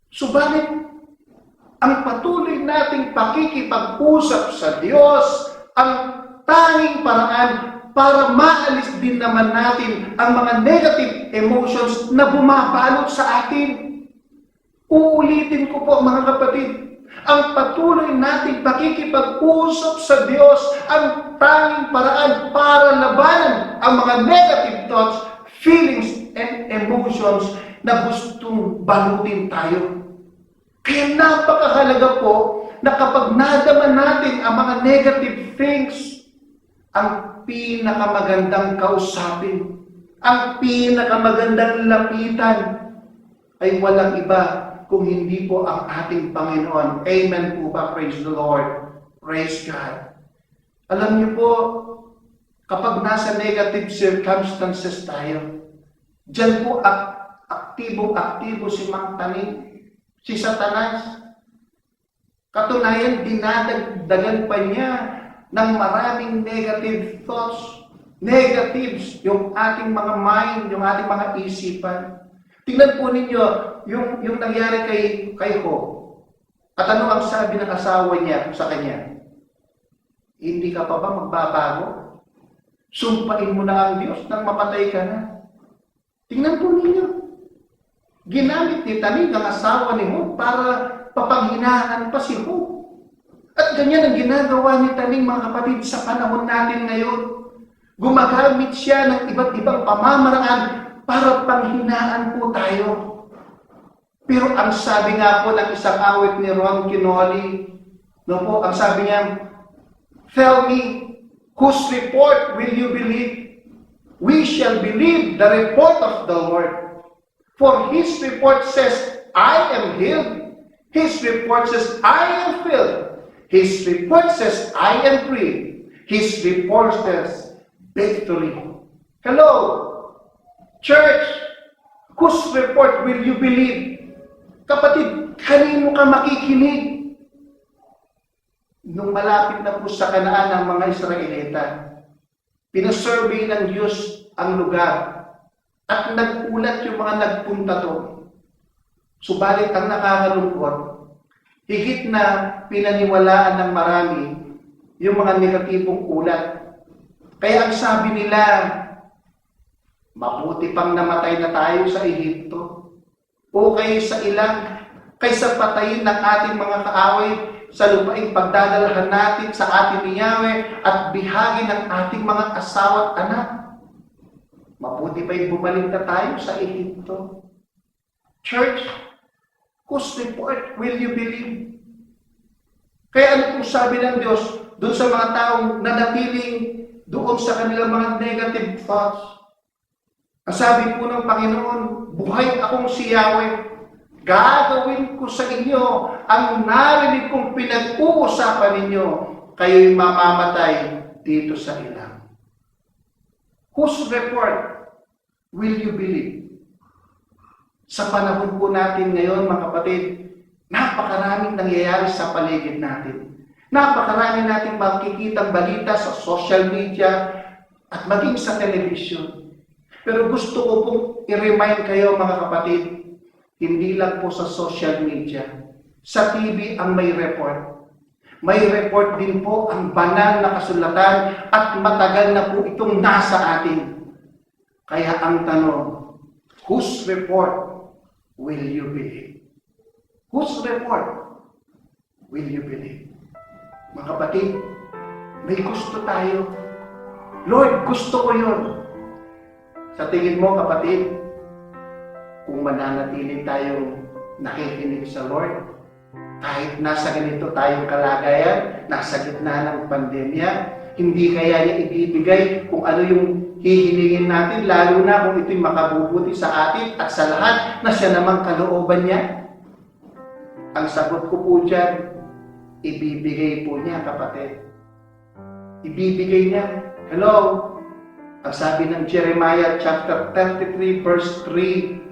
Subalit, ang patuloy nating pakikipag-usap sa Diyos, ang tanging paraan para maalis din naman natin ang mga negative emotions na bumabalot sa atin. Uulitin ko po mga kapatid, ang patuloy nating pakikipag-usap sa Diyos, ang tanging paraan para labanan ang mga negative thoughts, feelings, and emotions na gustong balutin tayo. Kaya napakahalaga po na kapag nadama natin ang mga negative things, ang pinakamagandang kausapin, ang pinakamagandang lapitan ay walang iba kung hindi po ang ating Panginoon. Amen po ba? Praise the Lord. Praise God. Alam niyo po, kapag nasa negative circumstances tayo, diyan po aktibong-aktibo si Mang Taning, si Satanas. Katunayan, dinadagdagan pa niya ng maraming negative thoughts, negatives, yung ating mga mind, yung ating mga isipan. Tingnan po ninyo, yung nangyari kay Job. At ano ang sabi ng asawa niya sa kanya? Hindi ka pa ba magbabago? Sumpain mo na ang Diyos nang mapatay ka na. Tingnan po ninyo. Ginamit ni Taning ang asawa ni Job para papanghinaan pa si Job. At ganyan ang ginagawa ni Taning, mga kapatid, sa panahon natin ngayon. Gumagamit siya ng iba't ibang pamamaraan para panghinaan po tayo. Pero ang sabi nga po ng isang awit ni Ron Quinoli, ang sabi niya, "Tell me, whose report will you believe? We shall believe the report of the Lord. For his report says, I am healed. His report says, I am filled. His report says, I am free. His report says, victory." Hello, church, whose report will you believe? Kapatid, kanino ka makikinig? Nung malapit na po sa Kanaan ang mga Israelita, pinasurvey ng Diyos ang lugar at nag-ulat yung mga nagpunta doon. Subalit ang nakakalungkot, higit na pinaniwalaan ng marami yung mga negatibong ulat. Kaya ang sabi nila, mabuti pang namatay na tayo sa Ehipto o kaysa patayin ng ating mga kaaway sa lupaing pagdadalhan natin sa ating ni Yahweh at bihagi ng ating mga asawa at anak. Mabuti pa yung bumalik na tayo sa Ehipto. Church, whose report will you believe? Kaya ano po sabi ng Diyos doon sa mga taong nanatiling doon sa kanilang mga negative thoughts? Ang sabi po ng Panginoon, buhay akong si Yahweh. Gagawin ko sa inyo ang narinig kong pinag-uusapan ninyo. Kayo'y mamamatay dito sa ilang. Whose report will you believe? Sa panahon po natin ngayon, mga kapatid, napakaraming nangyayari sa paligid natin. Napakaraming nating makikitang balita sa social media at maging sa television. Pero gusto ko pong i-remind kayo, mga kapatid, hindi lang po sa social media. Sa TV ang may report. May report din po ang banal na kasulatan at matagal na po itong nasa atin. Kaya ang tanong, whose report will you believe? Whose report will you believe? Mga kapatid, may gusto tayo. Lord, gusto ko yun. Sa tingin mo, kapatid, kung mananatili tayong nakikinig sa Lord, kahit nasa ganito tayong kalagayan, nasa gitna ng pandemya, hindi kaya niya ibibigay kung ano yung hihilingin natin, lalo na kung ito'y makabubuti sa atin at sa lahat na siya namang kalooban niya? Ang sagot ko po dyan, ibibigay po niya, kapatid. Ibibigay niya. Hello? Ang sabi ng Jeremiah chapter 33 verse 3,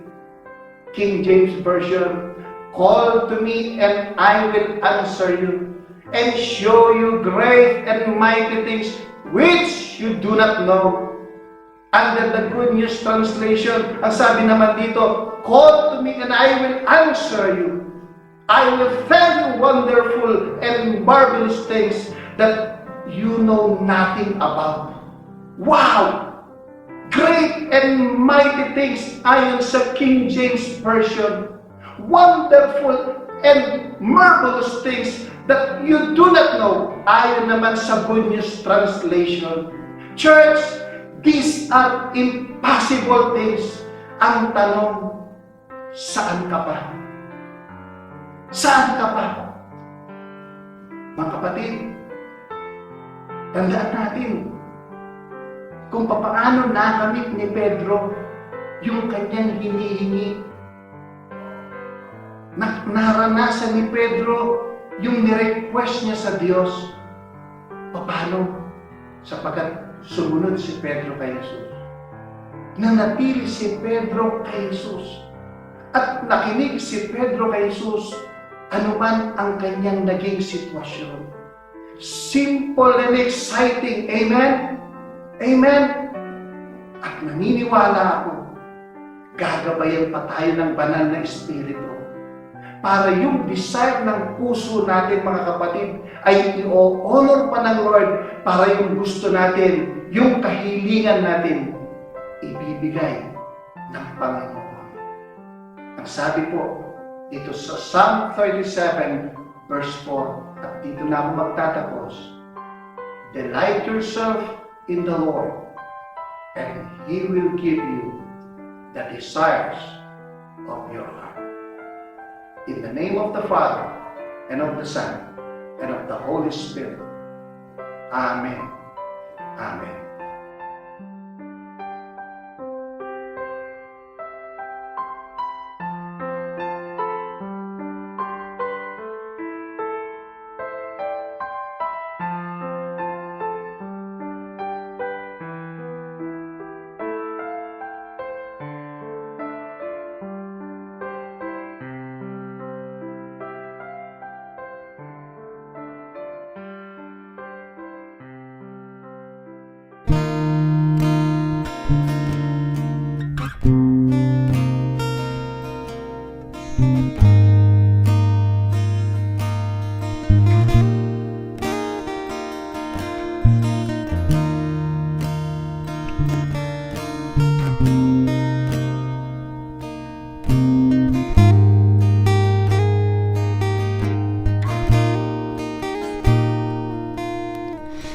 King James Version, "Call to me and I will answer you and show you great and mighty things which you do not know. Under the Good News Translation, ang sabi naman dito, call to me and I will answer you. I will tell you wonderful and marvelous things that you know nothing about. Wow! Great and mighty things ayon sa King James Version. Wonderful and marvelous things that you do not know ayon naman sa Good News Translation. Church, these are impossible things. Ang tanong, saan ka pa? Saan ka pa? Mga kapatid, tandaan natin kung paano nakamit ni Pedro yung kanyang hinihingi. Naranasan ni Pedro yung nirequest niya sa Diyos. Paano? Sapagkat sumunod si Pedro kay Jesus. Nanatili si Pedro kay Jesus. At nakinig si Pedro kay Jesus anuman ang kanyang naging sitwasyon. Simple and exciting. Amen? Amen? At naniniwala ako, gagabayan pa tayo ng banal na Espiritu para yung desire ng puso natin, mga kapatid, ay i-honor pa ng Lord para yung gusto natin, yung kahilingan natin, ibibigay ng Panginoon. Ang sabi po dito sa Psalm 37 verse 4, at dito na ako magtatapos, delight yourself in the Lord, and He will give you the desires of your heart. In the name of the Father, and of the Son, and of the Holy Spirit. Amen. Amen.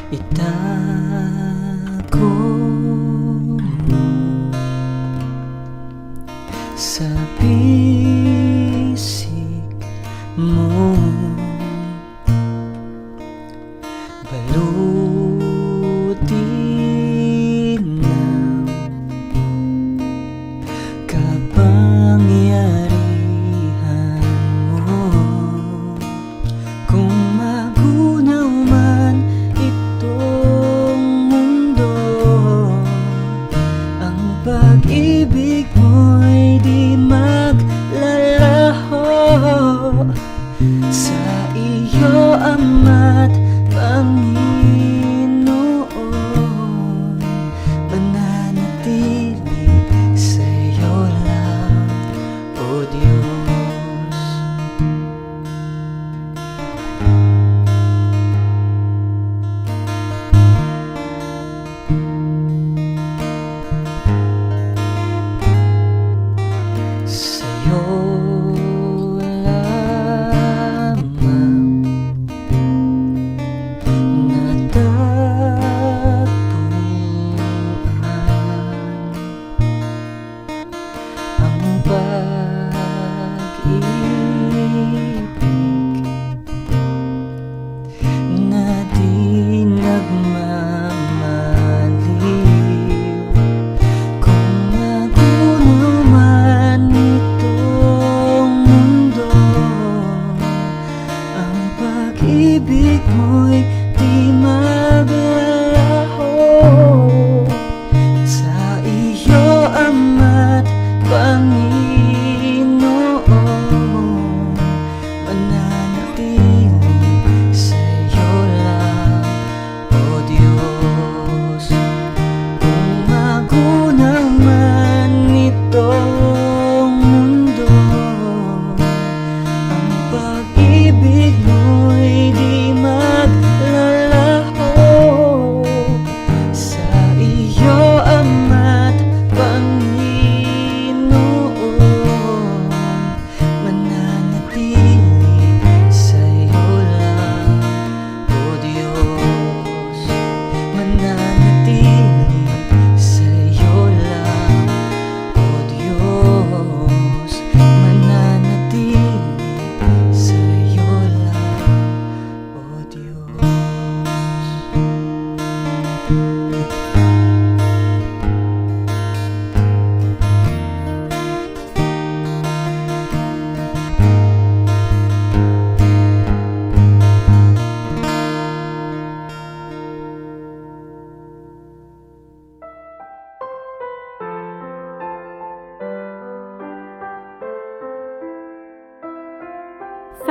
Itago sa bisig mo, balutin ng kapangyarihan mo. Kung magunaw man itong mundo, ang pag-ibig mo'y di maglalaho. Sa iyo, Ama't Panginoon, mananatili sa iyo lang, O Diyos. Sa'yo lamang natagpuan ang pag-ibig na di nagmamaliw. Kung magunaw man itong mundo, ang pag-ibig mo'y di maglalaho. Sa iyo, Ama't Panginoon, mananatili sa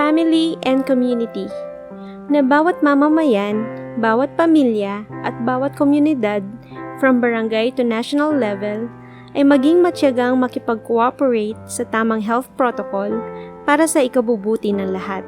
family and community, na bawat mamamayan, bawat pamilya at bawat komunidad from barangay to national level ay maging matyagang makipag-cooperate sa tamang health protocol para sa ikabubuti ng lahat.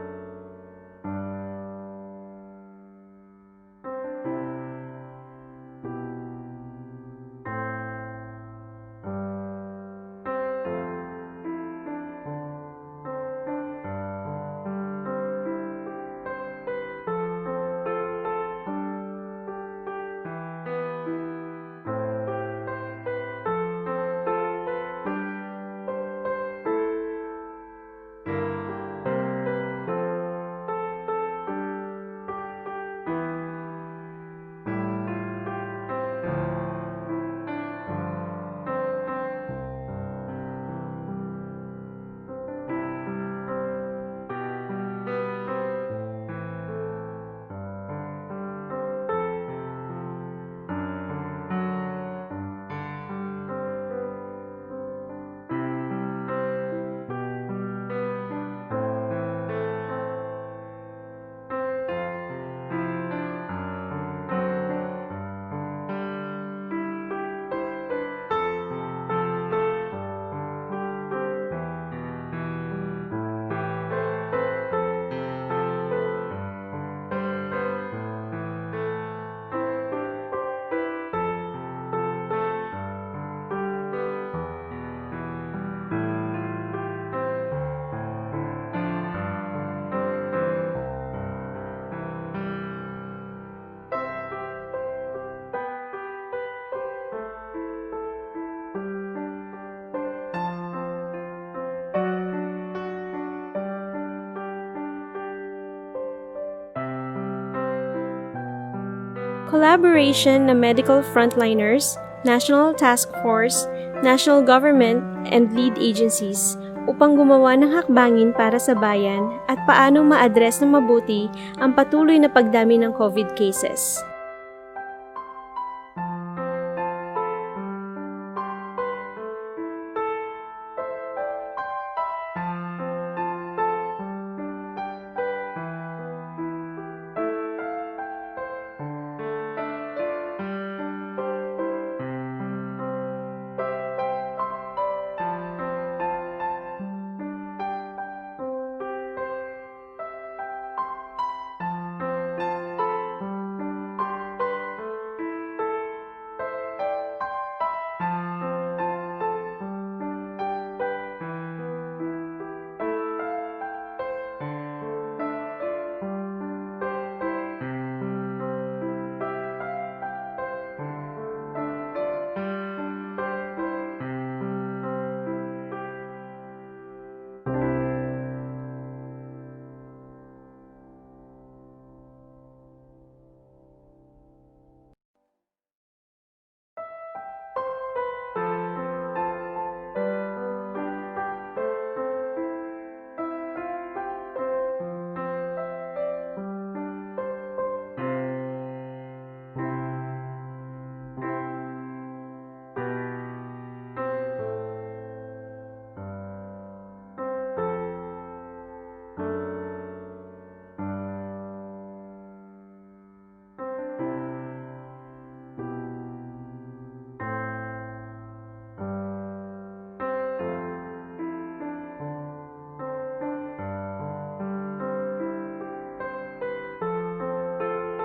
Collaboration ng medical frontliners, national task force, national government, and lead agencies upang gumawa ng hakbangin para sa bayan at paano ma-address ng mabuti ang patuloy na pagdami ng COVID cases.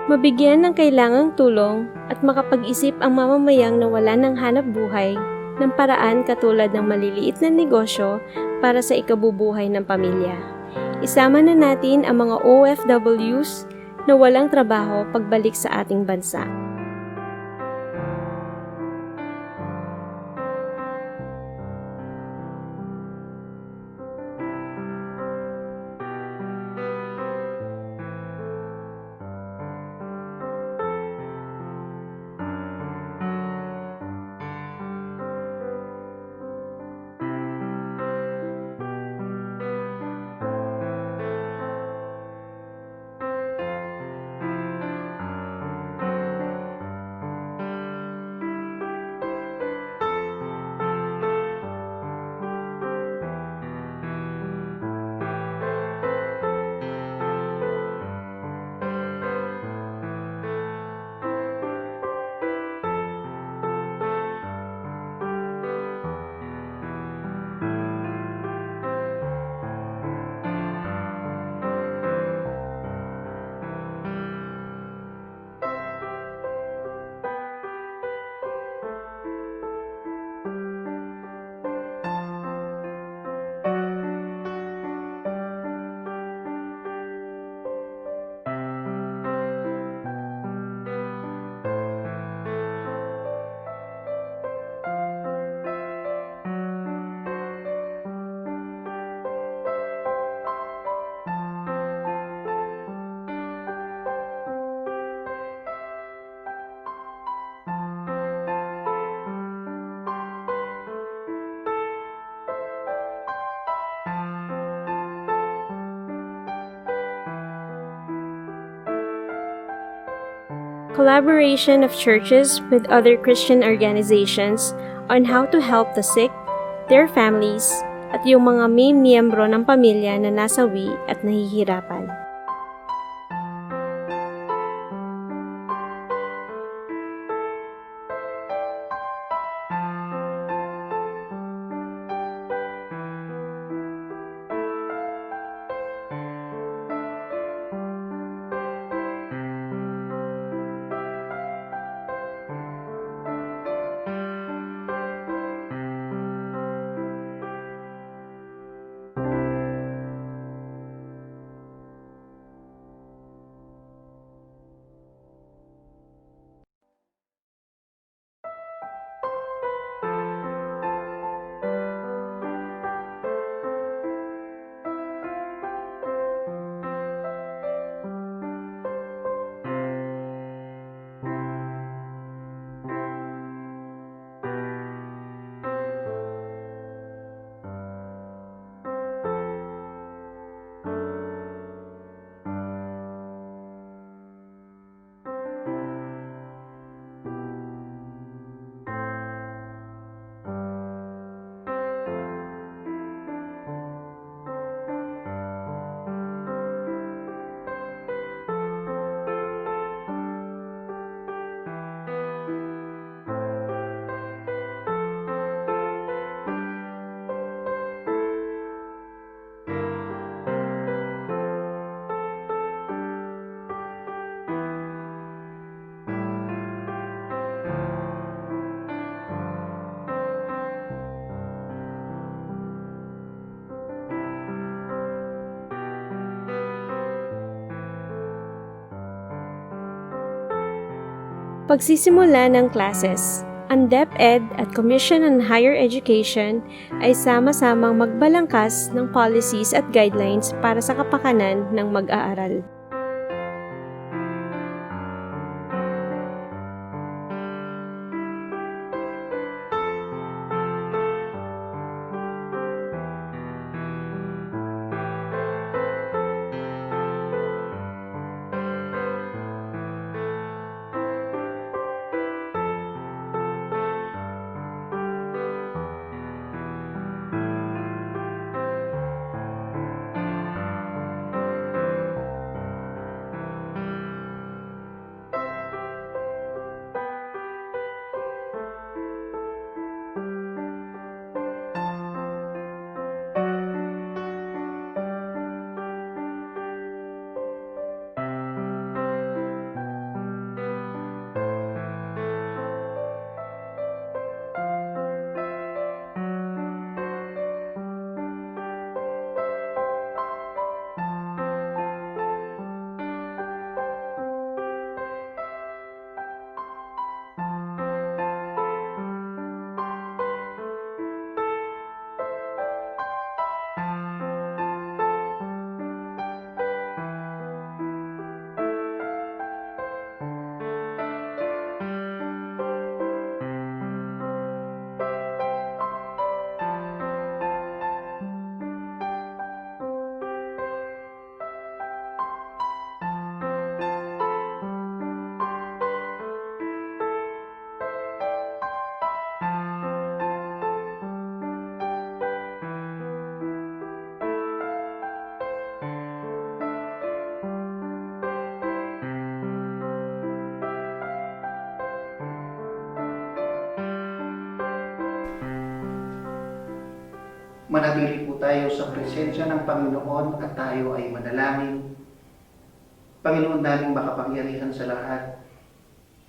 Mabigyan ng kailangang tulong at makapag-isip ang mamamayang nawalan ng hanap buhay ng paraan katulad ng maliliit na negosyo para sa ikabubuhay ng pamilya. Isama na natin ang mga OFWs na walang trabaho pagbalik sa ating bansa. collaboration of churches with other Christian organizations on how to help the sick, their families, at yung mga may miyembro ng pamilya na nasawi at nahihirapan. Pagsisimula ng classes, ang DepEd at Commission on Higher Education ay sama-samang magbalangkas ng policies at guidelines para sa kapakanan ng mag-aaral. Manatili po tayo sa presensya ng Panginoon at tayo ay manalangin. Panginoon naming makapangyarihan sa lahat,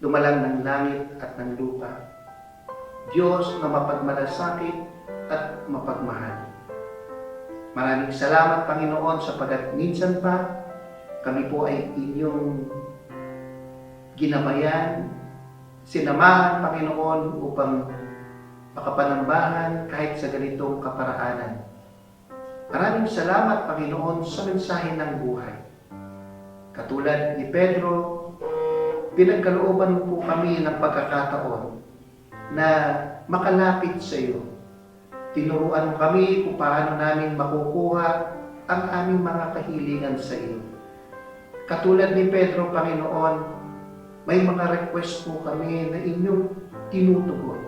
lumalang ng langit at ng lupa. Diyos na mapagmalasakit at mapagmahal. Maraming salamat, Panginoon, sapagat minsan pa kami po ay inyong ginabayan, sinamahan, Panginoon, upang makapanambahan kahit sa ganitong kaparaanan. Maraming salamat, Panginoon, sa mensahe ng buhay. Katulad ni Pedro, pinagkalooban mo po kami ng pagkakataon na makalapit sa iyo. Tinuruan mo kami kung paano namin makukuha ang aming mga kahilingan sa iyo. Katulad ni Pedro, Panginoon, May mga request po kami na inyong tinutugon.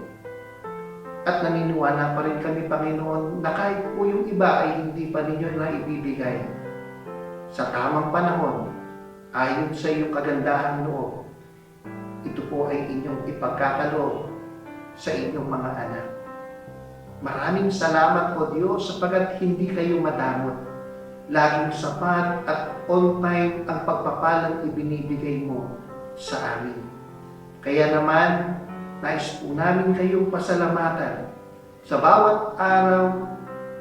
At naniniwala pa rin kami, Panginoon, na kahit po yung iba ay hindi pa ninyo na ibibigay. Sa tamang panahon, ayon sa iyong kagandahan loob, ito po ay inyong ipagkakaloob sa inyong mga anak. Maraming salamat po Diyos sapagat hindi kayo madamot. Laging sapat at on time ang pagpapalang ibinibigay mo sa amin. Kaya naman, nais po namin kayong pasalamatan sa bawat araw,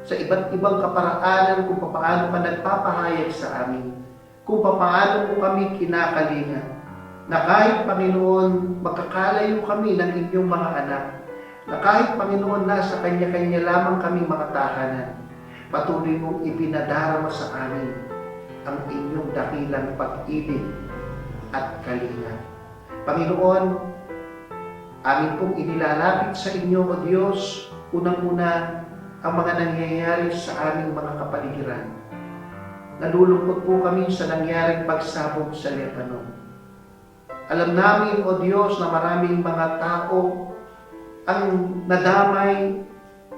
sa iba't ibang kaparaanan kung paano ka nagpapahayag sa amin, kung paano mo kami kinakalinga, na kahit Panginoon, magkakalayo kami ng inyong mga anak, na kahit Panginoon, nasa kanya-kanya lamang kami mga tahanan, patuloy mong ipinadarama sa amin ang inyong dakilang pag-ibig at kalinga. Panginoon, amin pong inilalapit sa inyo, O Diyos, unang-una ang mga nangyayari sa aming mga kapaligiran. Nalulungkot po kami sa nangyaring pagsabog sa Lebanon. Alam namin, O Diyos, na maraming mga tao ang nadamay,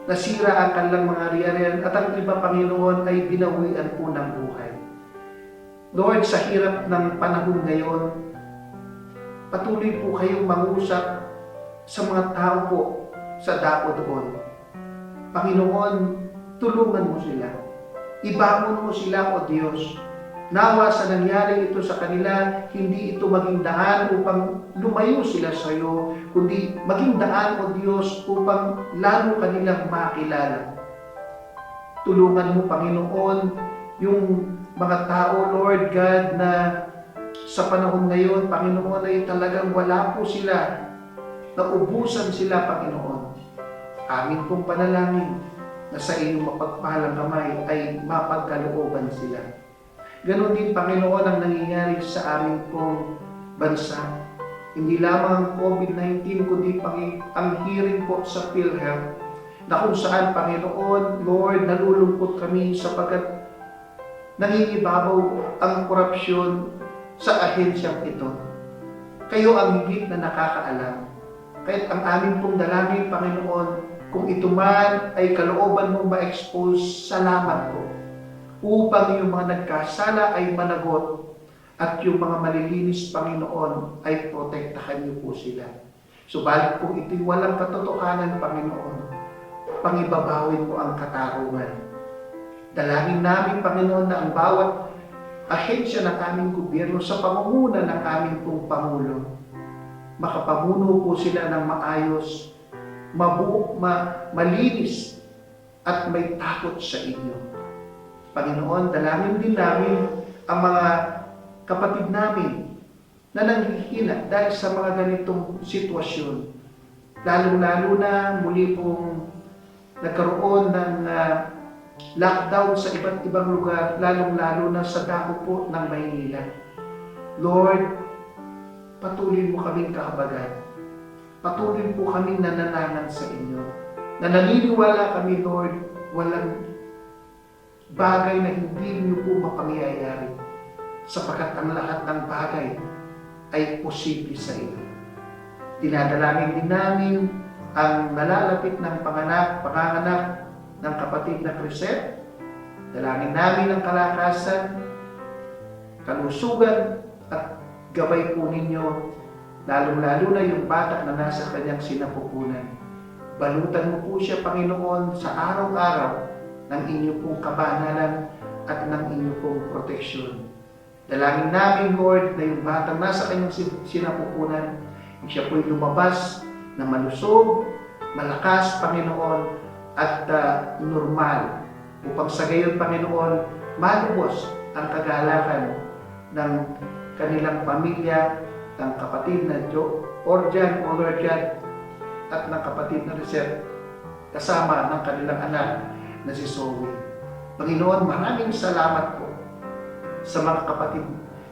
nasira ang kanilang mga ari-arian, at ang iba, Panginoon, ay binawian po ng buhay. Lord, sa hirap ng panahon ngayon, patuloy po kayong mangusap sa mga tao po sa dako doon. Panginoon, tulungan mo sila. Ibangon mo sila, O Diyos. Nawa sa nangyari ito sa kanila, hindi ito maging daan upang lumayo sila sa iyo, kundi maging daan, O Diyos, upang lalo kanilang makilala. Tulungan mo, Panginoon, yung mga tao, Lord God, na sa panahon ngayon, Panginoon, ay talagang wala po sila. Naubusan sila, Panginoon. Amin pong panalangin na sa iyong mapagpahalang kamay ay mapagkalooban sila. Ganon din, Panginoon, ang nangyayari sa amin pong bansa. Hindi lamang ang COVID-19, kundi ang hearing po sa PhilHealth, na kung saan, Panginoon, Lord, nalulungkot kami sapagat nangingibabaw ang korupsyon sa ahensyang ito. Kayo ang higit na nakakaalam. Kahit ang aming pong dalangin, Panginoon, kung ito man ay kalooban mong ma-expose, salamat po. Upang yung mga nagkasala ay managot at yung mga malilinis, Panginoon, ay protektahan niyo po sila. Subalit kung ito'y walang katotohanan, Panginoon, pangibabawin mo ang katarungan. Dalangin namin, Panginoon, na ang bawat ahensya ng aming gobyerno sa pamumuno ng aming pong Pangulo, makapamuno po sila ng maayos, malinis, at may takot sa inyo. Panginoon, dalangin din namin ang mga kapatid namin na nanghihina dahil sa mga ganitong sitwasyon. Lalong-lalo na muli pong nagkaroon ng lockdown sa iba't ibang lugar, lalong-lalo na sa dako po ng Maynila. Lord, patuloy mo kaming kahabagan. Patuloy po kaming nananangan sa inyo. Na naniniwala kami, Lord, walang bagay na hindi niyo po mapangyayari, sapagkat ang lahat ng bagay ay posible sa inyo. Dinadalangin din namin ang nalalapit ng panganganak ng kapatid na Crisette. Dalangin namin ang kalakasan, kalusugan, at gabay po ninyo, lalong-lalo na yung bata na nasa kanyang sinapupunan. Balutan mo po siya, Panginoon, sa araw-araw ng inyo pong kabanalan at ng inyo pong proteksyon. Dalangin namin, Lord, na yung batang nasa kanyang sinapupunan, siya po'y lumabas na malusog, malakas, Panginoon, at normal, upang sa gayon, Panginoon, malubos ang kagalakan ng kanilang pamilya, ng kapatid na Orjan, O Lord God, at ng kapatid na Reset, kasama ng kanilang anak na si Zoe. Panginoon, maraming salamat po sa mga kapatid,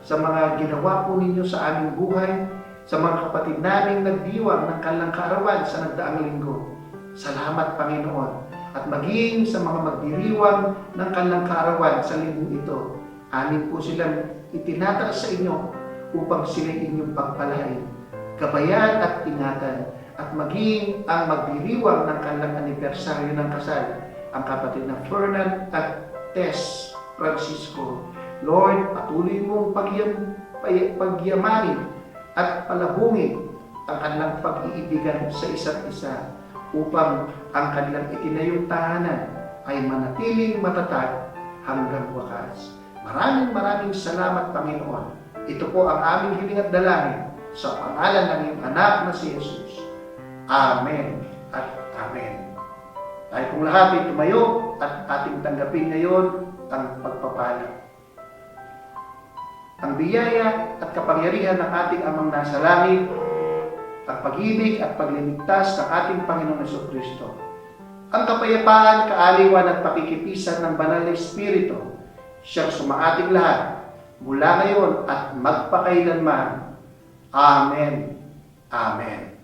sa mga ginawa po ninyo sa aming buhay, sa mga kapatid naming nagdiwang ng kanilang kaarawan sa nagdaang linggo. Salamat, Panginoon. At maging sa mga magdiriwang ng kanilang kaarawan sa linggo ito, amin po silang itinataas sa inyo upang sila inyong pagpalain, gabayan at ingatan, at maging ang magdiriwang ng kanilang anibersaryo ng kasal, ang kapatid na Fernand at Tess Francisco. Lord, patuloy mong pagyamanin at palabungin ang kanilang pag-iibigan sa isa't isa upang ang kanilang itinayong tahanan ay manatiling matatag hanggang wakas. Maraming salamat, Panginoon. Ito po ang aming hiling at dalangin sa pangalan ng iyong anak na si Jesus. Amen at Amen. Tayo kung lahat ay tumayo at ating tanggapin ngayon ang pagpapala. Ang biyaya at kapangyarihan ng ating Amang nasa langit, ang pag-ibig at pagliligtas ng ating Panginoong Jesucristo, ang kapayapaan, kaaliwan at pakikipisan ng Banal na Espiritu, siyang sumaating lahat, mula ngayon at magpakailanman. Amen. Amen.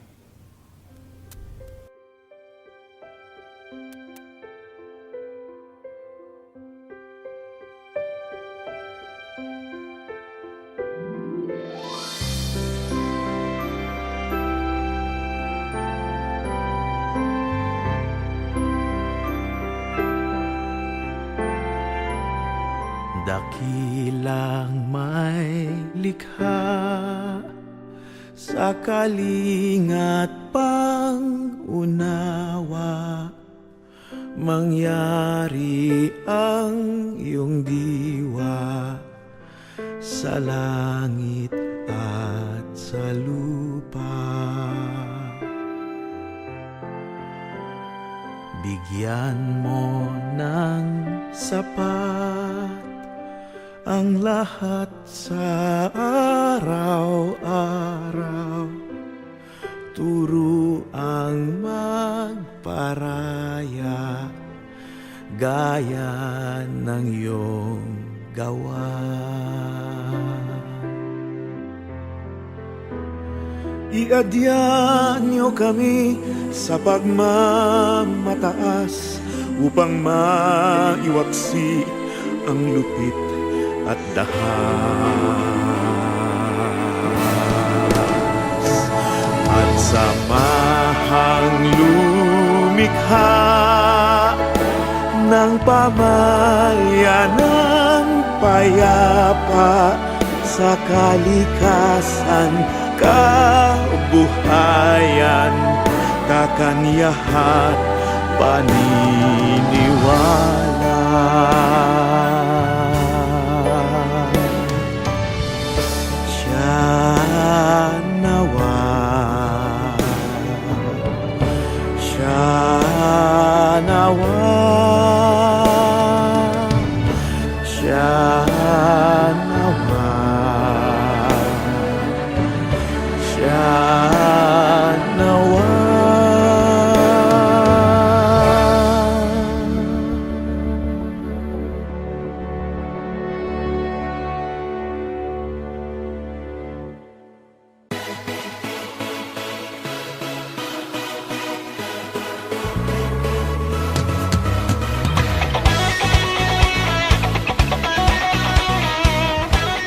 Dakilang may likha sa kalingat pangunawa, mangyari ang iyong diwa sa langit at sa lupa. Bigyan mo ng sapat ang lahat sa araw-araw, turo ang magparaya, gaya ng iyong gawa. Iadyan niyo kami sa pagmamataas upang maiwaksi ang lupit at dahas, at samahang lumikha ng pamayanang payapa sa kalikasan, kabuhayan, kakanyahan, paniniwala.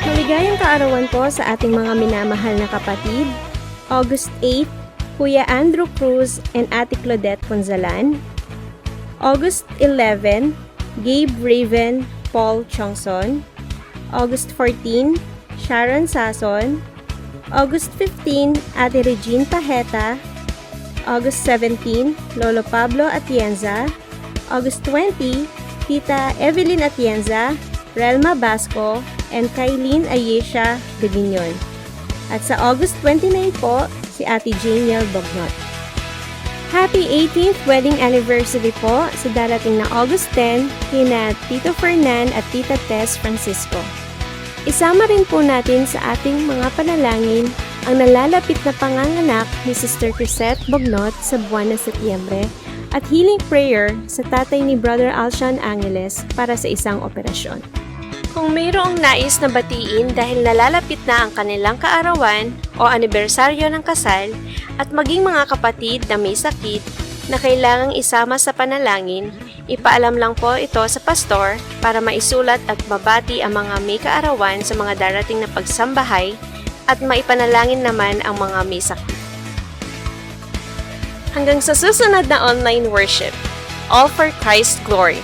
Maligayang kaarawan po sa ating mga minamahal na kapatid. August 8, Kuya Andrew Cruz and Ate Claudette Ponzalan. August 11, Gabe Raven, Paul Chongson. August 14, Sharon Sason. August 15, Ate Regine Pajeta. August 17, Lolo Pablo Atienza. August 20, Tita Evelyn Atienza, Relma Basco, and Kailin Ayesha Delignon. At sa August 29 po, si Ate Janiel Bognot. Happy 18th wedding anniversary po sa darating na August 10 kina Tito Fernan at Tita Tess Francisco. Isama rin po natin sa ating mga panalangin ang nalalapit na panganganak ni Sister Crisette Bognot sa buwan ng Setyembre at healing prayer sa tatay ni Brother Alshon Angeles para sa isang operasyon. Kung mayroong nais na batiin dahil nalalapit na ang kanilang kaarawan o anibersaryo ng kasal at maging mga kapatid na may sakit na kailangang isama sa panalangin, ipaalam lang po ito sa pastor para maisulat at mabati ang mga may kaarawan sa mga darating na pagsambahay at maipanalangin naman ang mga may sakit. Hanggang sa susunod na online worship, all for Christ's glory.